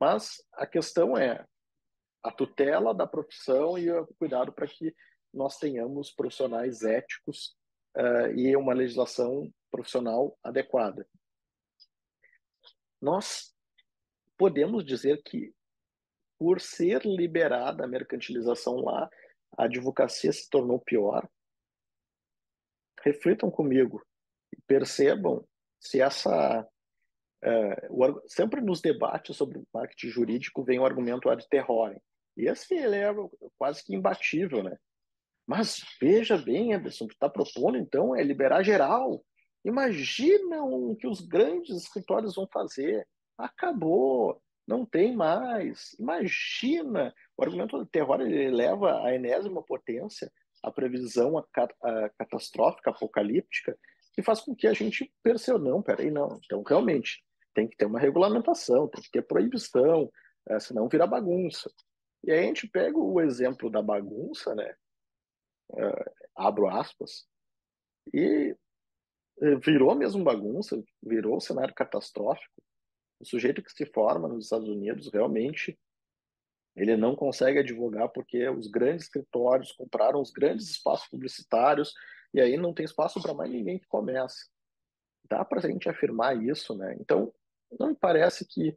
Mas a questão é a tutela da profissão e o cuidado para que nós tenhamos profissionais éticos e uma legislação profissional adequada. Nós podemos dizer que, por ser liberada a mercantilização lá, a advocacia se tornou pior. Reflitam comigo e percebam se sempre nos debates sobre marketing jurídico vem o argumento ad terrorem. E esse ele é quase que imbatível, né? Mas veja bem, Anderson, o que está propondo então é liberar geral. Imagina o que os grandes escritórios vão fazer. Acabou, não tem mais. Imagina. O argumento do terror ele leva à enésima potência a previsão a catastrófica, apocalíptica, que faz com que a gente perceba, não, peraí, não. Então, realmente, tem que ter uma regulamentação, tem que ter proibição, senão vira bagunça. E aí a gente pega o exemplo da bagunça, né? Abro aspas, e virou mesmo bagunça, virou um cenário catastrófico. O sujeito que se forma nos Estados Unidos, realmente, ele não consegue advogar porque os grandes escritórios compraram os grandes espaços publicitários e aí não tem espaço para mais ninguém que comece. Dá para a gente afirmar isso, né? Então, não me parece que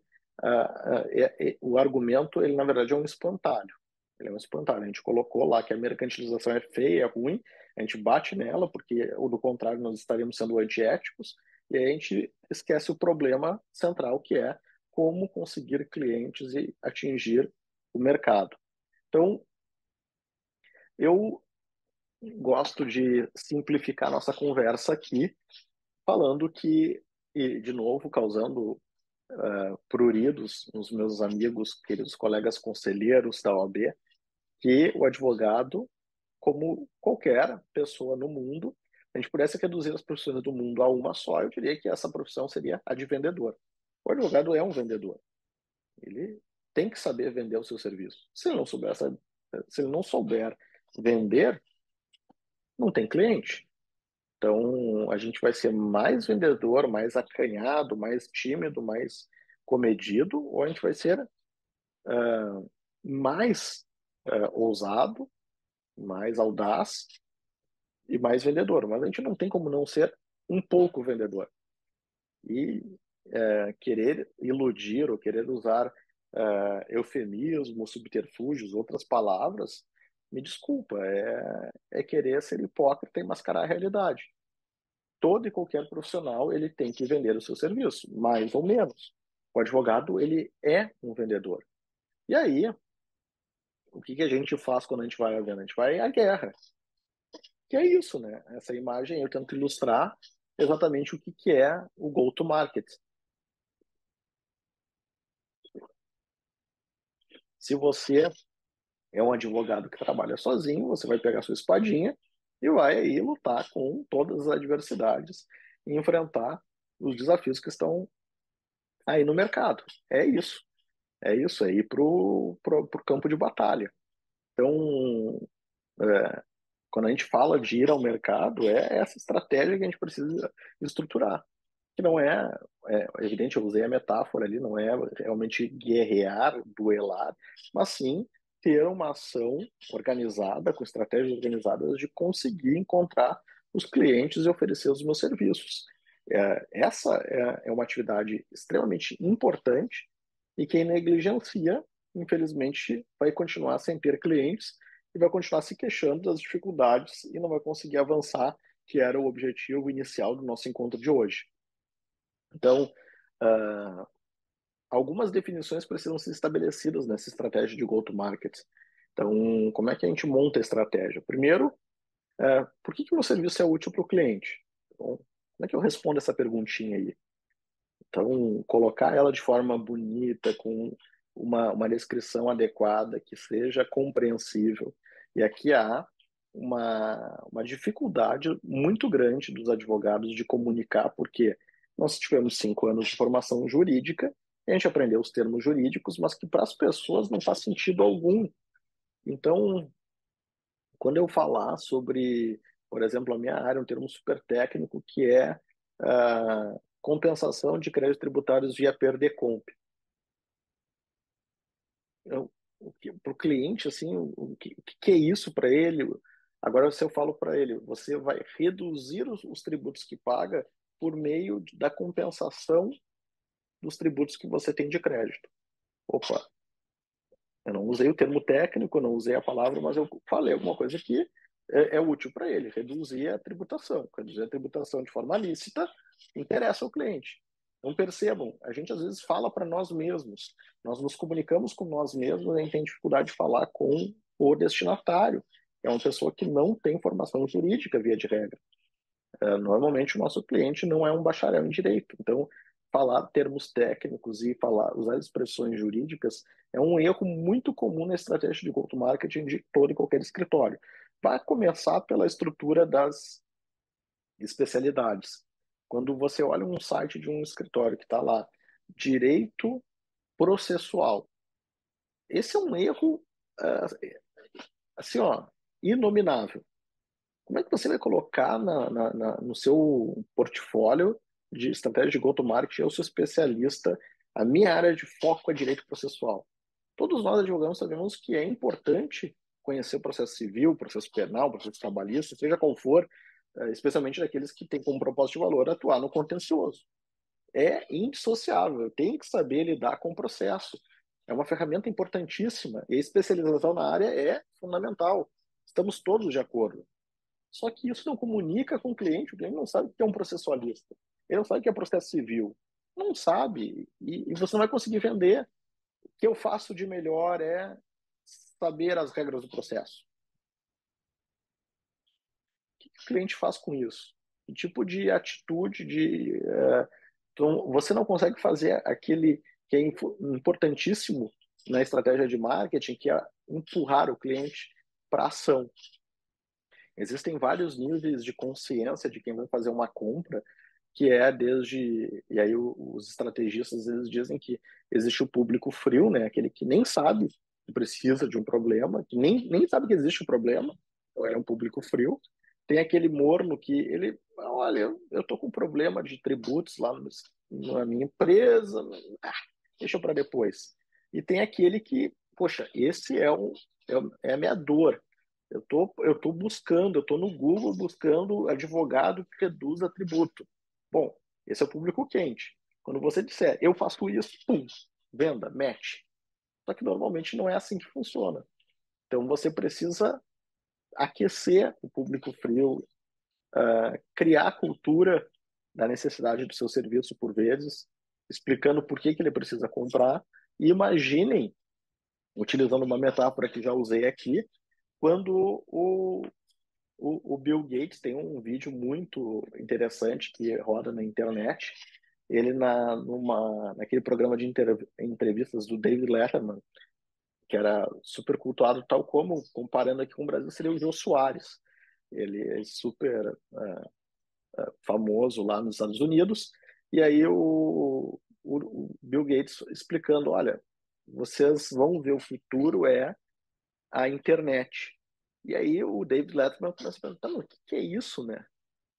o argumento, ele na verdade é um espantalho. Ele é um espantalho. A gente colocou lá que a mercantilização é feia, é ruim, a gente bate nela, porque, ou do contrário, nós estaríamos sendo antiéticos, e aí a gente esquece o problema central, que é como conseguir clientes e atingir o mercado. Então, eu gosto de simplificar nossa conversa aqui, falando que, e de novo, causando pruridos nos meus amigos, queridos colegas conselheiros da OAB, que o advogado, como qualquer pessoa no mundo, a gente pudesse reduzir as profissões do mundo a uma só, eu diria que essa profissão seria a de vendedor. O advogado é um vendedor. Ele tem que saber vender o seu serviço. Se ele não souber vender, não tem cliente. Então, a gente vai ser mais vendedor, mais acanhado, mais tímido, mais comedido, ou a gente vai ser mais ousado, mais audaz e mais vendedor. Mas a gente não tem como não ser um pouco vendedor. E querer iludir ou querer usar eufemismos, subterfúgios, outras palavras, me desculpa, é querer ser hipócrita e mascarar a realidade. Todo e qualquer profissional ele tem que vender o seu serviço, mais ou menos. O advogado ele é um vendedor. E aí o que que a gente faz quando a gente vai à venda? A gente vai à guerra. Que é isso, né? Essa imagem eu tento ilustrar exatamente o que que é o go-to-market. Se você é um advogado que trabalha sozinho, você vai pegar sua espadinha e vai aí lutar com todas as adversidades e enfrentar os desafios que estão aí no mercado. É isso, é ir pro campo de batalha. Então, quando a gente fala de ir ao mercado, é essa estratégia que a gente precisa estruturar. Que não é evidente, eu usei a metáfora ali, não é realmente guerrear, duelar, mas sim ter uma ação organizada, com estratégias organizadas de conseguir encontrar os clientes e oferecer os meus serviços. Essa é uma atividade extremamente importante e quem negligencia, infelizmente, vai continuar sem ter clientes e vai continuar se queixando das dificuldades e não vai conseguir avançar, que era o objetivo inicial do nosso encontro de hoje. Então, uh, algumas definições precisam ser estabelecidas nessa estratégia de go-to-market. Então, como é que a gente monta a estratégia? Primeiro, por que que o meu serviço é útil para o cliente? Então, como é que eu respondo essa perguntinha aí? Então, colocar ela de forma bonita, com uma descrição adequada, que seja compreensível. E aqui há uma dificuldade muito grande dos advogados de comunicar, porque nós tivemos 5 anos de formação jurídica, a gente aprendeu os termos jurídicos, mas que para as pessoas não faz sentido algum. Então, quando eu falar sobre, por exemplo, a minha área, um termo super técnico, que é compensação de créditos tributários via PERDECOMP. Para o cliente, assim, o que é isso para ele? Agora, se eu falo para ele, você vai reduzir os tributos que paga por meio da compensação dos tributos que você tem de crédito. Opa, eu não usei o termo técnico, não usei a palavra, mas eu falei alguma coisa que é útil para ele, reduzir a tributação. Reduzir a tributação de forma lícita interessa ao cliente. Então percebam, a gente às vezes fala para nós mesmos, nós nos comunicamos com nós mesmos, a gente tem dificuldade de falar com o destinatário, que é uma pessoa que não tem formação jurídica, via de regra. Normalmente o nosso cliente não é um bacharel em direito, então falar termos técnicos e usar expressões jurídicas é um erro muito comum na estratégia de go-to-marketing de todo e qualquer escritório. Vai começar pela estrutura das especialidades. Quando você olha um site de um escritório que está lá, direito processual, esse é um erro, assim, ó, inominável. Como é que você vai colocar no seu portfólio de estratégia de go-to-market? Eu sou especialista, a minha área de foco é direito processual. Todos nós advogados sabemos que é importante conhecer o processo civil, processo penal, processo trabalhista, seja qual for, especialmente daqueles que têm como propósito de valor atuar no contencioso. É indissociável, tem que saber lidar com o processo. É uma ferramenta importantíssima e a especialização na área é fundamental. Estamos todos de acordo. Só que isso não comunica com o cliente não sabe o que é um processualista, ele não sabe o que é processo civil, não sabe, e você não vai conseguir vender. O que eu faço de melhor é saber as regras do processo. O que o cliente faz com isso? Que tipo de atitude então, você não consegue fazer aquele que é importantíssimo na estratégia de marketing, que é empurrar o cliente para ação. Existem vários níveis de consciência de quem vai fazer uma compra, que é desde. E aí os estrategistas eles dizem que existe o público frio, né? Aquele que nem sabe que precisa de um problema, que nem sabe que existe um problema, então é um público frio. Tem aquele morno que ele, olha, eu tô com um problema de tributos lá na minha empresa, deixa para depois. E tem aquele que, poxa, esse é a minha dor. Eu tô buscando, eu tô no Google buscando advogado que reduza tributo. Bom, esse é o público quente. Quando você disser, eu faço isso, pum, venda, match. Só que normalmente não é assim que funciona. Então você precisa aquecer o público frio, criar a cultura da necessidade do seu serviço por vezes, explicando por que que ele precisa comprar. E imaginem utilizando uma metáfora que já usei aqui, quando o Bill Gates tem um vídeo muito interessante que roda na internet. Ele naquele programa de entrevistas do David Letterman, que era super cultuado, tal como, comparando aqui com o Brasil, seria o Jô Soares. Ele é super famoso lá nos Estados Unidos. E aí o Bill Gates explicando, olha, vocês vão ver o futuro é a internet. E aí o David Letterman começa a perguntar, o que que é isso, né?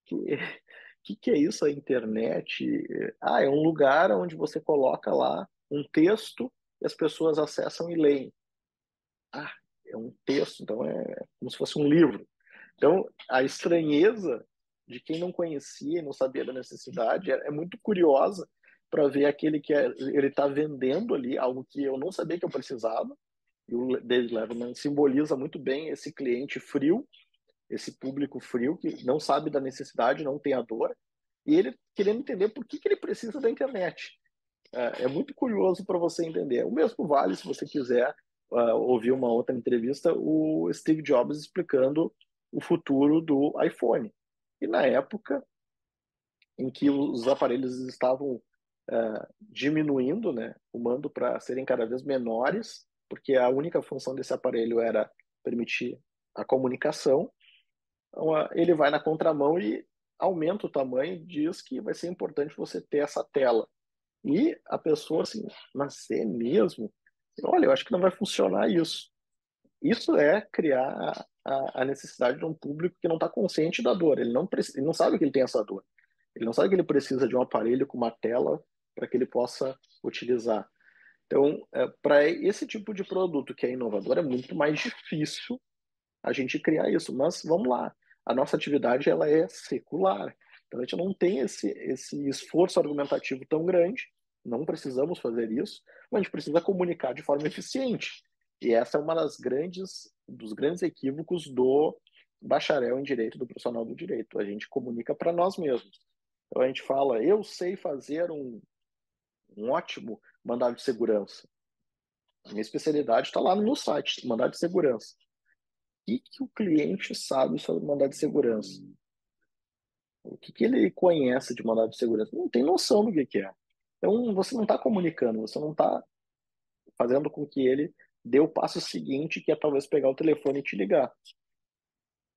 Que, que é isso, a internet? Ah, é um lugar onde você coloca lá um texto e as pessoas acessam e leem. Ah, é um texto, então é como se fosse um livro. Então, a estranheza de quem não conhecia e não sabia da necessidade é muito curiosa para ver aquele que ele está vendendo ali algo que eu não sabia que eu precisava. E o David Letterman simboliza muito bem esse cliente frio, esse público frio que não sabe da necessidade, não tem a dor, e ele querendo entender por que ele precisa da internet. É muito curioso para você entender. O mesmo vale se você quiser ouvir uma outra entrevista, o Steve Jobs explicando o futuro do iPhone. E na época em que os aparelhos estavam diminuindo, né, rumando para serem cada vez menores, porque a única função desse aparelho era permitir a comunicação, então, ele vai na contramão e aumenta o tamanho e diz que vai ser importante você ter essa tela. E a pessoa assim, mas é mesmo? Olha, eu acho que não vai funcionar isso. Isso é criar a necessidade de um público que não está consciente da dor. Ele não sabe que ele tem essa dor. Ele não sabe que ele precisa de um aparelho com uma tela para que ele possa utilizar. Então, para esse tipo de produto que é inovador, é muito mais difícil a gente criar isso. Mas vamos lá, a nossa atividade ela é secular. Então a gente não tem esse esforço argumentativo tão grande, não precisamos fazer isso, mas a gente precisa comunicar de forma eficiente. E essa é uma dos grandes equívocos do bacharel em direito, do profissional do direito. A gente comunica para nós mesmos. Então a gente fala, eu sei fazer um ótimo mandado de segurança. A minha especialidade está lá no meu site, mandado de segurança. Que o cliente sabe sobre mandado de segurança? O que ele conhece de mandado de segurança? Não tem noção do que é. Então, você não está comunicando, você não está fazendo com que ele dê o passo seguinte, que é talvez pegar o telefone e te ligar.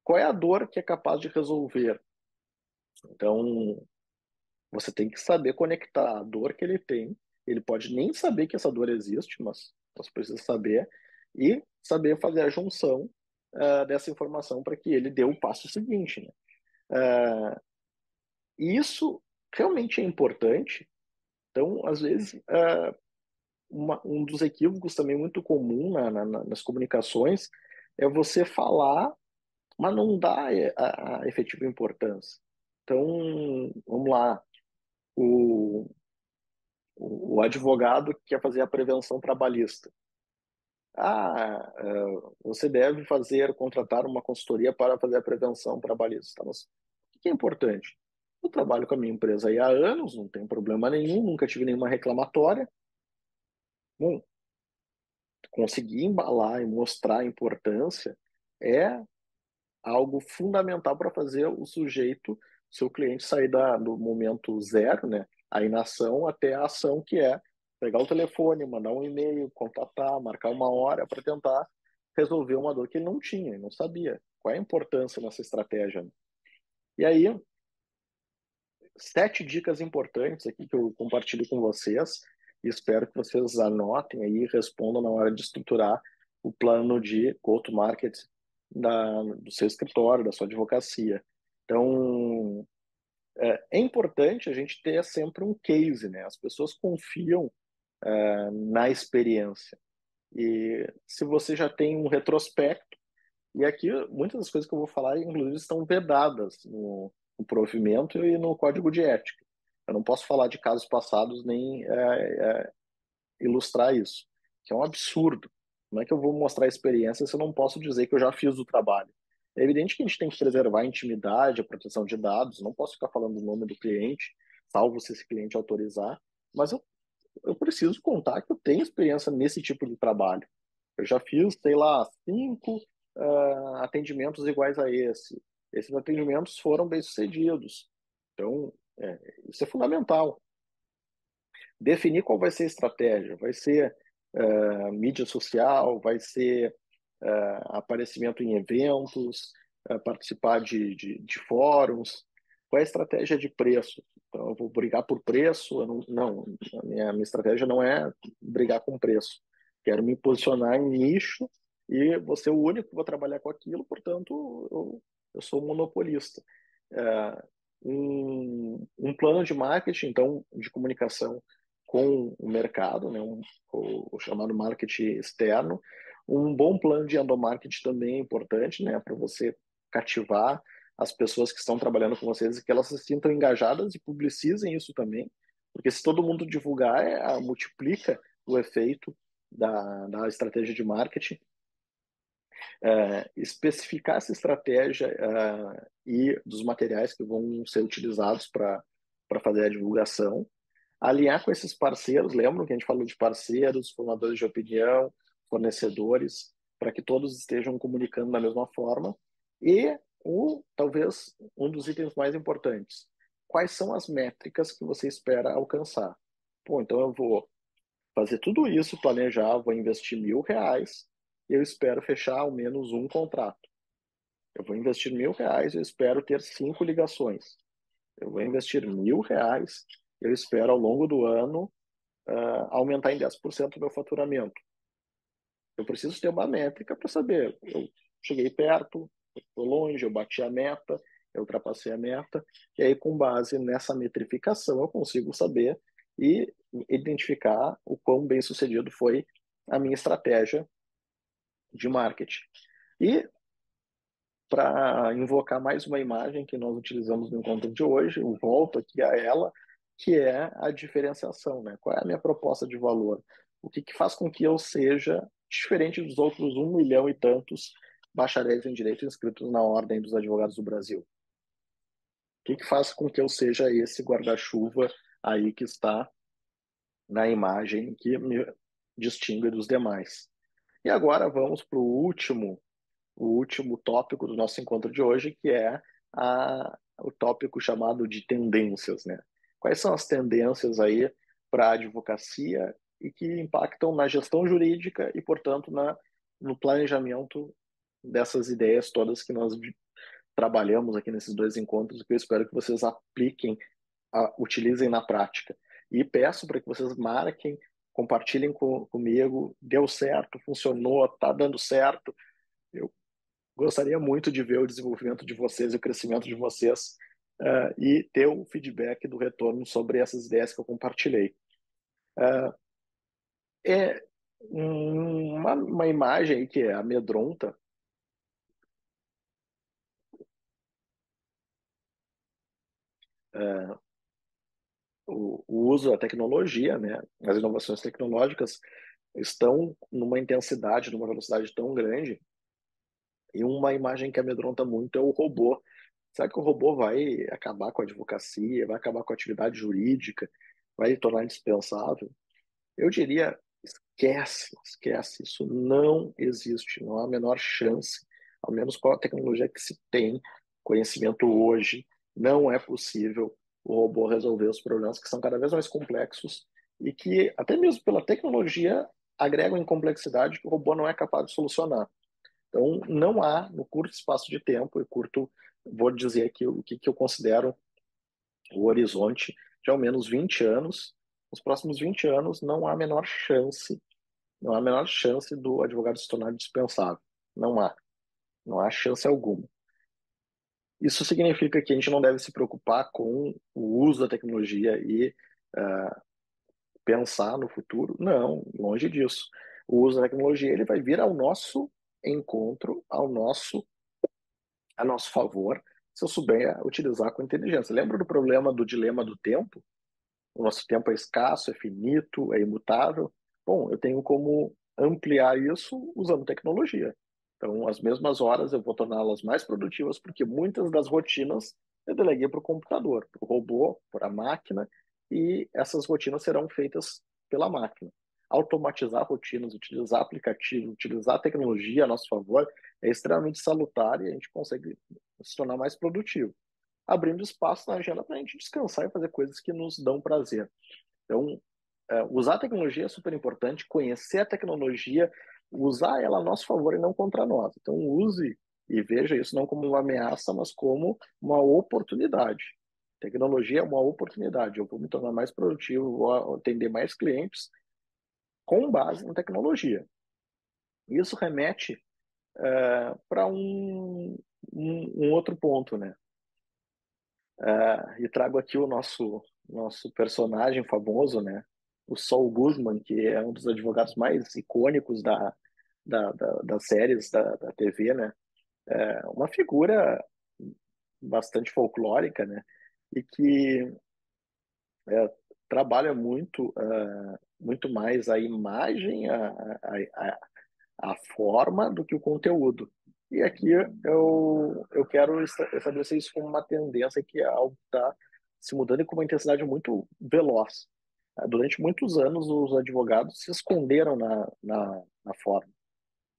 Qual é a dor que é capaz de resolver? Então, você tem que saber conectar a dor que ele tem. Ele pode nem saber que essa dor existe, mas você precisa saber e saber fazer a junção dessa informação para que ele dê o passo seguinte, né? E isso realmente é importante. Então, às vezes, um dos equívocos também muito comum nas comunicações é você falar, mas não dar a efetiva importância. Então, vamos lá, o, o advogado que quer fazer a prevenção trabalhista. Ah, você deve contratar uma consultoria para fazer a prevenção trabalhista. Mas o que é importante? Eu trabalho com a minha empresa aí há anos, não tem problema nenhum, nunca tive nenhuma reclamatória. Bom, conseguir embalar e mostrar a importância é algo fundamental para fazer o sujeito, seu cliente, sair do momento zero, né, a inação, até a ação, que é pegar o telefone, mandar um e-mail, contatar, marcar uma hora para tentar resolver uma dor que ele não tinha, não sabia. Qual é a importância nessa estratégia? Né? E aí, 7 dicas importantes aqui que eu compartilho com vocês e espero que vocês anotem aí e respondam na hora de estruturar o plano de go-to-market do seu escritório, da sua advocacia. Então, é importante a gente ter sempre um case, né? As pessoas confiam na experiência. E se você já tem um retrospecto, e aqui muitas das coisas que eu vou falar, inclusive, estão vedadas no provimento e no código de ética. Eu não posso falar de casos passados nem ilustrar isso, que é um absurdo. Como é que eu vou mostrar a experiência se eu não posso dizer que eu já fiz o trabalho? É evidente que a gente tem que preservar a intimidade, a proteção de dados, não posso ficar falando o nome do cliente, salvo se esse cliente autorizar, mas eu preciso contar que eu tenho experiência nesse tipo de trabalho. Eu já fiz, sei lá, 5 atendimentos iguais a esse. Esses atendimentos foram bem-sucedidos. Então, isso é fundamental. Definir qual vai ser a estratégia. Vai ser mídia social, vai ser aparecimento em eventos, participar de fóruns. Qual é a estratégia de preço? Então, eu vou brigar por preço? Eu não, a minha estratégia não é brigar com preço. Quero me posicionar em nicho e vou ser o único que vou trabalhar com aquilo, portanto, eu sou um monopolista. É, um plano de marketing, então, de comunicação com o mercado, né, o chamado marketing externo. Um bom plano de endomarketing também é importante, né, para você cativar as pessoas que estão trabalhando com vocês e que elas se sintam engajadas e publicizem isso também, porque se todo mundo divulgar, multiplica o efeito da estratégia de marketing. Especificar essa estratégia e dos materiais que vão ser utilizados para fazer a divulgação, alinhar com esses parceiros, lembram que a gente falou de parceiros, formadores de opinião, fornecedores, para que todos estejam comunicando da mesma forma. E talvez um dos itens mais importantes, quais são as métricas que você espera alcançar? Pô, então eu vou fazer tudo isso, planejar, vou investir R$ 1.000 e eu espero fechar ao menos um contrato. Eu vou investir R$ 1.000 e eu espero ter 5 ligações. Eu vou investir R$ 1.000 e eu espero ao longo do ano aumentar em 10% o meu faturamento. Eu preciso ter uma métrica para saber, eu cheguei perto, estou longe, eu bati a meta, eu ultrapassei a meta, e aí com base nessa metrificação eu consigo saber e identificar o quão bem sucedido foi a minha estratégia de marketing. E para invocar mais uma imagem que nós utilizamos no encontro de hoje, eu volto aqui a ela, que é a diferenciação, né? Qual é a minha proposta de valor? O que faz com que eu seja diferente dos outros 1 milhão e tantos bacharéis em direito inscritos na Ordem dos Advogados do Brasil? O que faz com que eu seja esse guarda-chuva aí que está na imagem que me distingue dos demais? E agora vamos para o último tópico do nosso encontro de hoje, que é o tópico chamado de tendências, né? Quais são as tendências aí para a advocacia e que impactam na gestão jurídica e, portanto, no planejamento dessas ideias todas que nós trabalhamos aqui nesses 2 encontros, que eu espero que vocês apliquem, utilizem na prática. E peço para que vocês marquem, compartilhem comigo, deu certo, funcionou, está dando certo. Eu gostaria muito de ver o desenvolvimento de vocês e o crescimento de vocês e ter o feedback do retorno sobre essas ideias que eu compartilhei. É uma imagem aí que amedronta o uso da tecnologia, né? As inovações tecnológicas estão numa intensidade, numa velocidade tão grande, e uma imagem que amedronta muito é o robô. Será que o robô vai acabar com a advocacia, vai acabar com a atividade jurídica, vai tornar indispensável? Eu diria, esquece, esquece, isso não existe, não há a menor chance, ao menos com a tecnologia que se tem, conhecimento hoje, não é possível o robô resolver os problemas que são cada vez mais complexos e que, até mesmo pela tecnologia, agregam em complexidade que o robô não é capaz de solucionar. Então, não há, no curto espaço de tempo, e curto, vou dizer aqui o que eu considero o horizonte de ao menos 20 anos. Nos próximos 20 anos, não há a menor chance, não há a menor chance do advogado se tornar dispensável. Não há, não há chance alguma. Isso significa que a gente não deve se preocupar com o uso da tecnologia e pensar no futuro? Não, longe disso. O uso da tecnologia ele vai vir ao nosso encontro, a nosso favor, se eu souber utilizar com inteligência. Lembra do problema do dilema do tempo? O nosso tempo é escasso, é finito, é imutável. Bom, eu tenho como ampliar isso usando tecnologia. Então, as mesmas horas eu vou torná-las mais produtivas, porque muitas das rotinas eu deleguei para o computador, para o robô, para a máquina, e essas rotinas serão feitas pela máquina. automatizar rotinas, utilizar aplicativos, utilizar a tecnologia a nosso favor é extremamente salutar e a gente consegue se tornar mais produtivo, abrindo espaço na agenda para a gente descansar e fazer coisas que nos dão prazer. Então, usar a tecnologia é super importante, conhecer a tecnologia, usar ela a nosso favor e não contra nós. Então, use e veja isso não como uma ameaça, mas como uma oportunidade. Tecnologia é uma oportunidade. Eu vou me tornar mais produtivo, vou atender mais clientes com base em tecnologia. Isso remete para um outro ponto, né? E trago aqui o nosso personagem famoso, né? O Saul Goodman, que é um dos advogados mais icônicos das séries da TV, né? É uma figura bastante folclórica, né? E que é, trabalha muito mais a imagem, a forma do que o conteúdo. E aqui eu quero estabelecer isso como uma tendência que é algo que está se mudando e com uma intensidade muito veloz. Durante muitos anos, os advogados se esconderam na forma.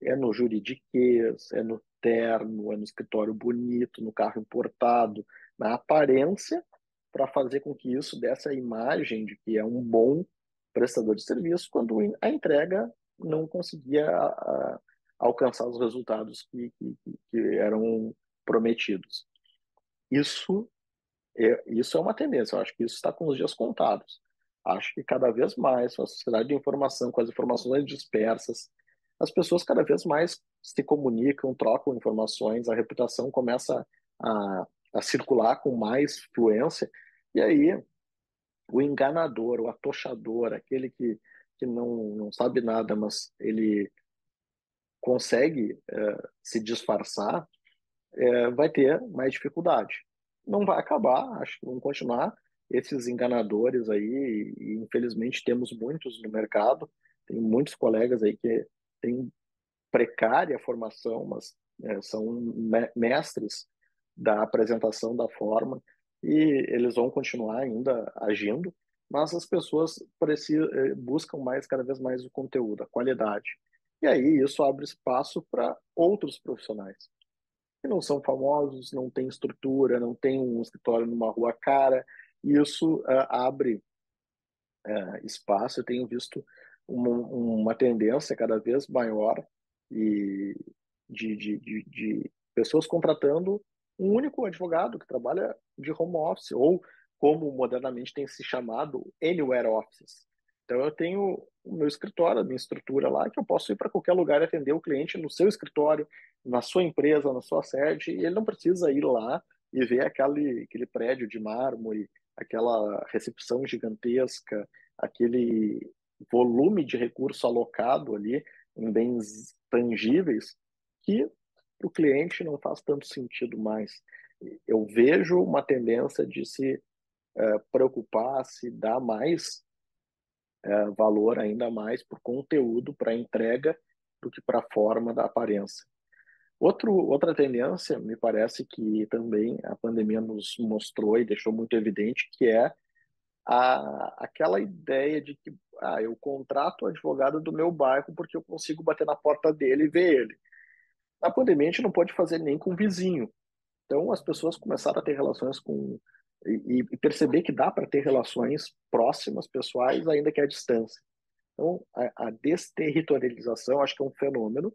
É no juridiquês, é no terno, é no escritório bonito, no carro importado, na aparência, para fazer com que isso desse a imagem de que é um bom prestador de serviço, quando a entrega não conseguia alcançar os resultados que eram prometidos. Isso isso é uma tendência, eu acho que isso está com os dias contados. Acho que cada vez mais, com a sociedade de informação, com as informações dispersas, as pessoas cada vez mais se comunicam, trocam informações, a reputação começa a circular com mais fluência, e aí o enganador, o atochador, aquele que não sabe nada, mas ele consegue se disfarçar, vai ter mais dificuldade. Não vai acabar, acho que vão continuar esses enganadores aí, e infelizmente temos muitos no mercado, tem muitos colegas aí que têm precária formação, mas são mestres da apresentação da forma, e eles vão continuar ainda agindo, mas as pessoas buscam mais, cada vez mais o conteúdo, a qualidade. E aí isso abre espaço para outros profissionais que não são famosos, não têm estrutura, não têm um escritório numa rua cara. E isso abre espaço. Eu tenho visto uma tendência cada vez maior e de pessoas contratando um único advogado que trabalha de home office, ou como modernamente tem se chamado, anywhere offices. Então eu tenho o meu escritório, a minha estrutura lá, que eu posso ir para qualquer lugar e atender o cliente no seu escritório, na sua empresa, na sua sede, e ele não precisa ir lá e ver aquele prédio de mármore, aquela recepção gigantesca, aquele volume de recurso alocado ali em bens tangíveis que para o cliente não faz tanto sentido mais. Eu vejo uma tendência de se preocupar, se dar mais valor ainda mais por conteúdo, para entrega, do que para a forma da aparência. Outra tendência, me parece que também a pandemia nos mostrou e deixou muito evidente, que é aquela ideia de que eu contrato o advogado do meu bairro porque eu consigo bater na porta dele e ver ele. Na pandemia, a gente não pode fazer nem com o vizinho. Então, as pessoas começaram a ter relações com. E perceber que dá para ter relações próximas, pessoais, ainda que à distância. Então, a desterritorialização, acho que é um fenômeno,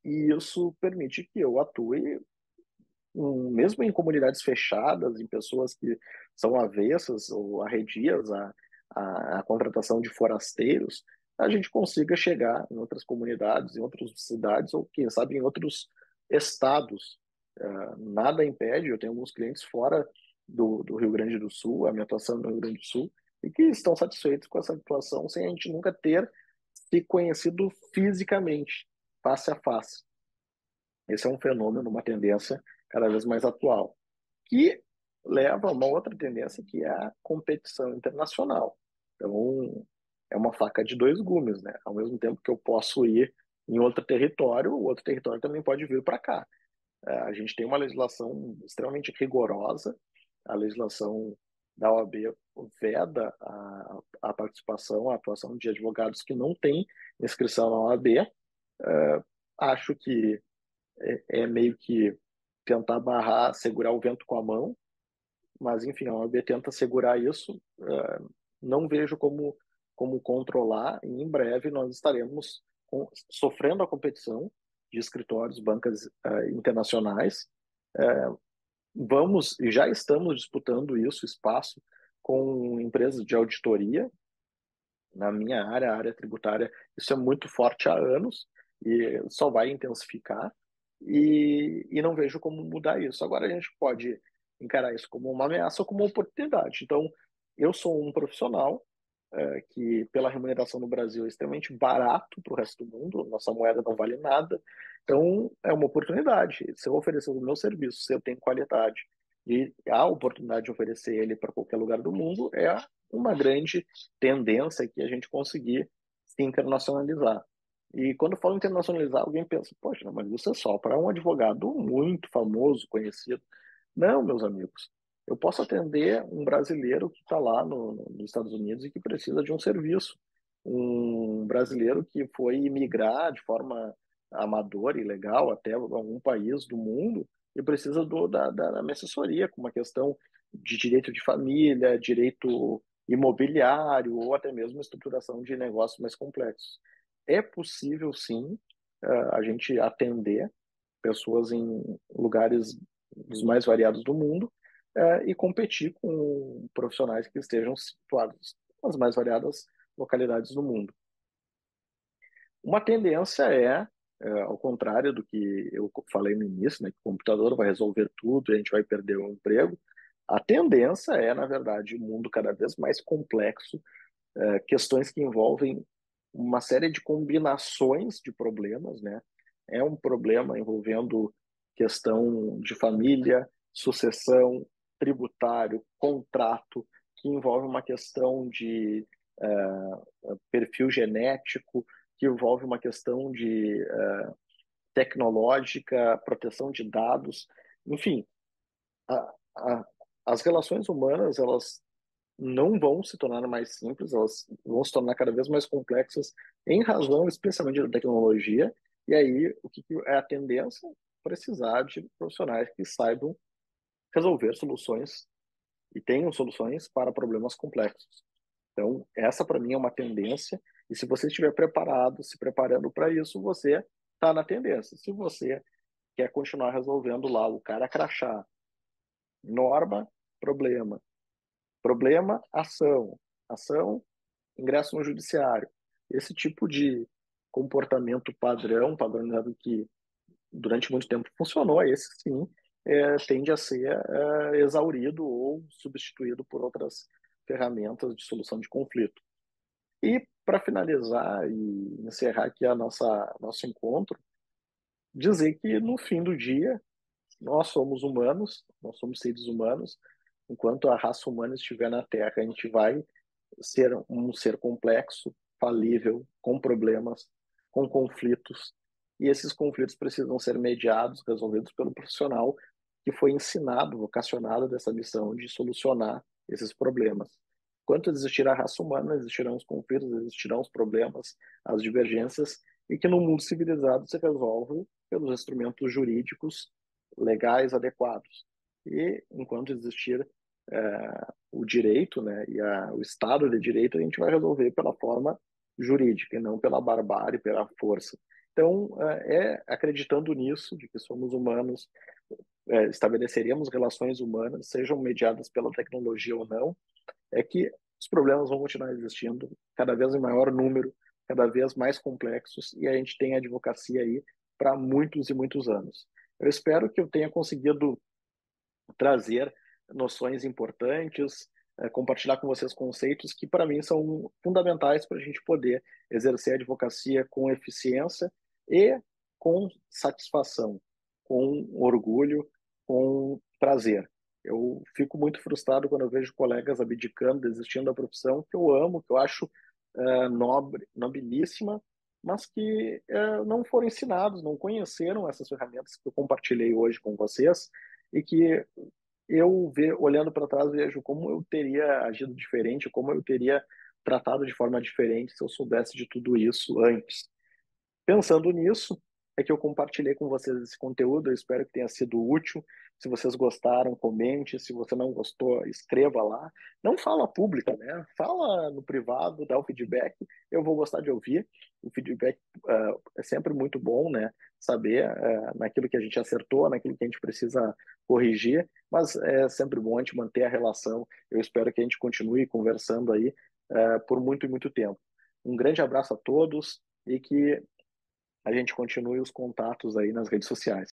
e isso permite que eu atue mesmo em comunidades fechadas, em pessoas que são avessas ou arredias à contratação de forasteiros, a gente consiga chegar em outras comunidades, em outras cidades, ou quem sabe em outros estados. Nada impede, eu tenho alguns clientes fora do Rio Grande do Sul, a minha atuação no Rio Grande do Sul, e que estão satisfeitos com essa atuação sem a gente nunca ter se conhecido fisicamente, face a face. Esse é um fenômeno, uma tendência cada vez mais atual, que leva a uma outra tendência, que é a competição internacional. Então, é uma faca de dois gumes, né? Ao mesmo tempo que eu posso ir em outro território, o outro território também pode vir para cá. A gente tem uma legislação extremamente rigorosa, a legislação da OAB veda a participação, a atuação de advogados que não têm inscrição na OAB. Acho que é meio que tentar barrar, segurar o vento com a mão, mas enfim, a OAB tenta segurar isso. Não vejo como controlar, e em breve nós estaremos sofrendo a competição de escritórios, bancas internacionais. Vamos, e já estamos disputando isso, espaço, com empresas de auditoria. Na minha área, a área tributária, isso é muito forte há anos e só vai intensificar, e não vejo como mudar isso. Agora a gente pode encarar isso como uma ameaça ou como uma oportunidade. Então, eu sou um profissional que pela remuneração no Brasil é extremamente barato para o resto do mundo, nossa moeda não vale nada, então é uma oportunidade. Se eu oferecer o meu serviço, se eu tenho qualidade e a oportunidade de oferecer ele para qualquer lugar do mundo, é uma grande tendência que a gente conseguir se internacionalizar. E quando eu falo internacionalizar, alguém pensa, poxa, mas isso é só para um advogado muito famoso, conhecido. Não, meus amigos. Eu posso atender um brasileiro que está lá nos Estados Unidos e que precisa de um serviço. Um brasileiro que foi imigrar de forma amadora e legal até algum país do mundo e precisa da minha assessoria com uma questão de direito de família, direito imobiliário ou até mesmo estruturação de negócios mais complexos. É possível, sim, a gente atender pessoas em lugares dos mais variados do mundo e competir com profissionais que estejam situados nas mais variadas localidades do mundo. Uma tendência ao contrário do que eu falei no início, né, que o computador vai resolver tudo e a gente vai perder o emprego, a tendência é, na verdade, um mundo cada vez mais complexo, questões que envolvem uma série de combinações de problemas, né? É um problema envolvendo questão de família, sucessão, tributário, contrato, que envolve uma questão de perfil genético, que envolve uma questão de tecnológica, proteção de dados, enfim, a, a, as relações humanas elas não vão se tornar mais simples, elas vão se tornar cada vez mais complexas em razão, especialmente da tecnologia. E aí, o que é a tendência? Precisar de profissionais que saibam resolver soluções e tenham soluções para problemas complexos. Então, essa para mim é uma tendência. E se você estiver preparado, se preparando para isso, você está na tendência. Se você quer continuar resolvendo lá o cara crachá, norma, problema, problema, ação, ação, ingresso no judiciário. Esse tipo de comportamento padronizado que durante muito tempo funcionou, esse sim tende a ser exaurido ou substituído por outras ferramentas de solução de conflito. E para finalizar e encerrar aqui a nosso encontro, dizer que no fim do dia nós somos humanos, nós somos seres humanos. Enquanto a raça humana estiver na Terra, a gente vai ser um ser complexo, falível, com problemas, com conflitos. E esses conflitos precisam ser mediados, resolvidos pelo profissional que foi ensinado, vocacionado dessa missão de solucionar esses problemas. Enquanto existir a raça humana, existirão os conflitos, existirão os problemas, as divergências, e que no mundo civilizado se resolve pelos instrumentos jurídicos legais adequados. E enquanto existir o direito, né, e o Estado de Direito, a gente vai resolver pela forma jurídica e não pela barbárie, pela força. Então, acreditando nisso, de que somos humanos, estabeleceríamos relações humanas, sejam mediadas pela tecnologia ou não, é que os problemas vão continuar existindo, cada vez em maior número, cada vez mais complexos, e a gente tem a advocacia aí para muitos e muitos anos. Eu espero que eu tenha conseguido trazer noções importantes, compartilhar com vocês conceitos que, para mim, são fundamentais para a gente poder exercer a advocacia com eficiência e com satisfação, com orgulho, com prazer. Eu fico muito frustrado quando eu vejo colegas abdicando, desistindo da profissão que eu amo, que eu acho nobilíssima, mas que não foram ensinados, não conheceram essas ferramentas que eu compartilhei hoje com vocês e que olhando para trás, vejo como eu teria agido diferente, como eu teria tratado de forma diferente se eu soubesse de tudo isso antes. Pensando nisso, é que eu compartilhei com vocês esse conteúdo. Eu espero que tenha sido útil. Se vocês gostaram, comente. Se você não gostou, escreva lá. Não fala pública, né? Fala no privado, dá o feedback. Eu vou gostar de ouvir. O feedback é sempre muito bom, né? Saber naquilo que a gente acertou, naquilo que a gente precisa corrigir. Mas é sempre bom a gente manter a relação. Eu espero que a gente continue conversando aí por muito e muito tempo. Um grande abraço a todos e que a gente continue os contatos aí nas redes sociais.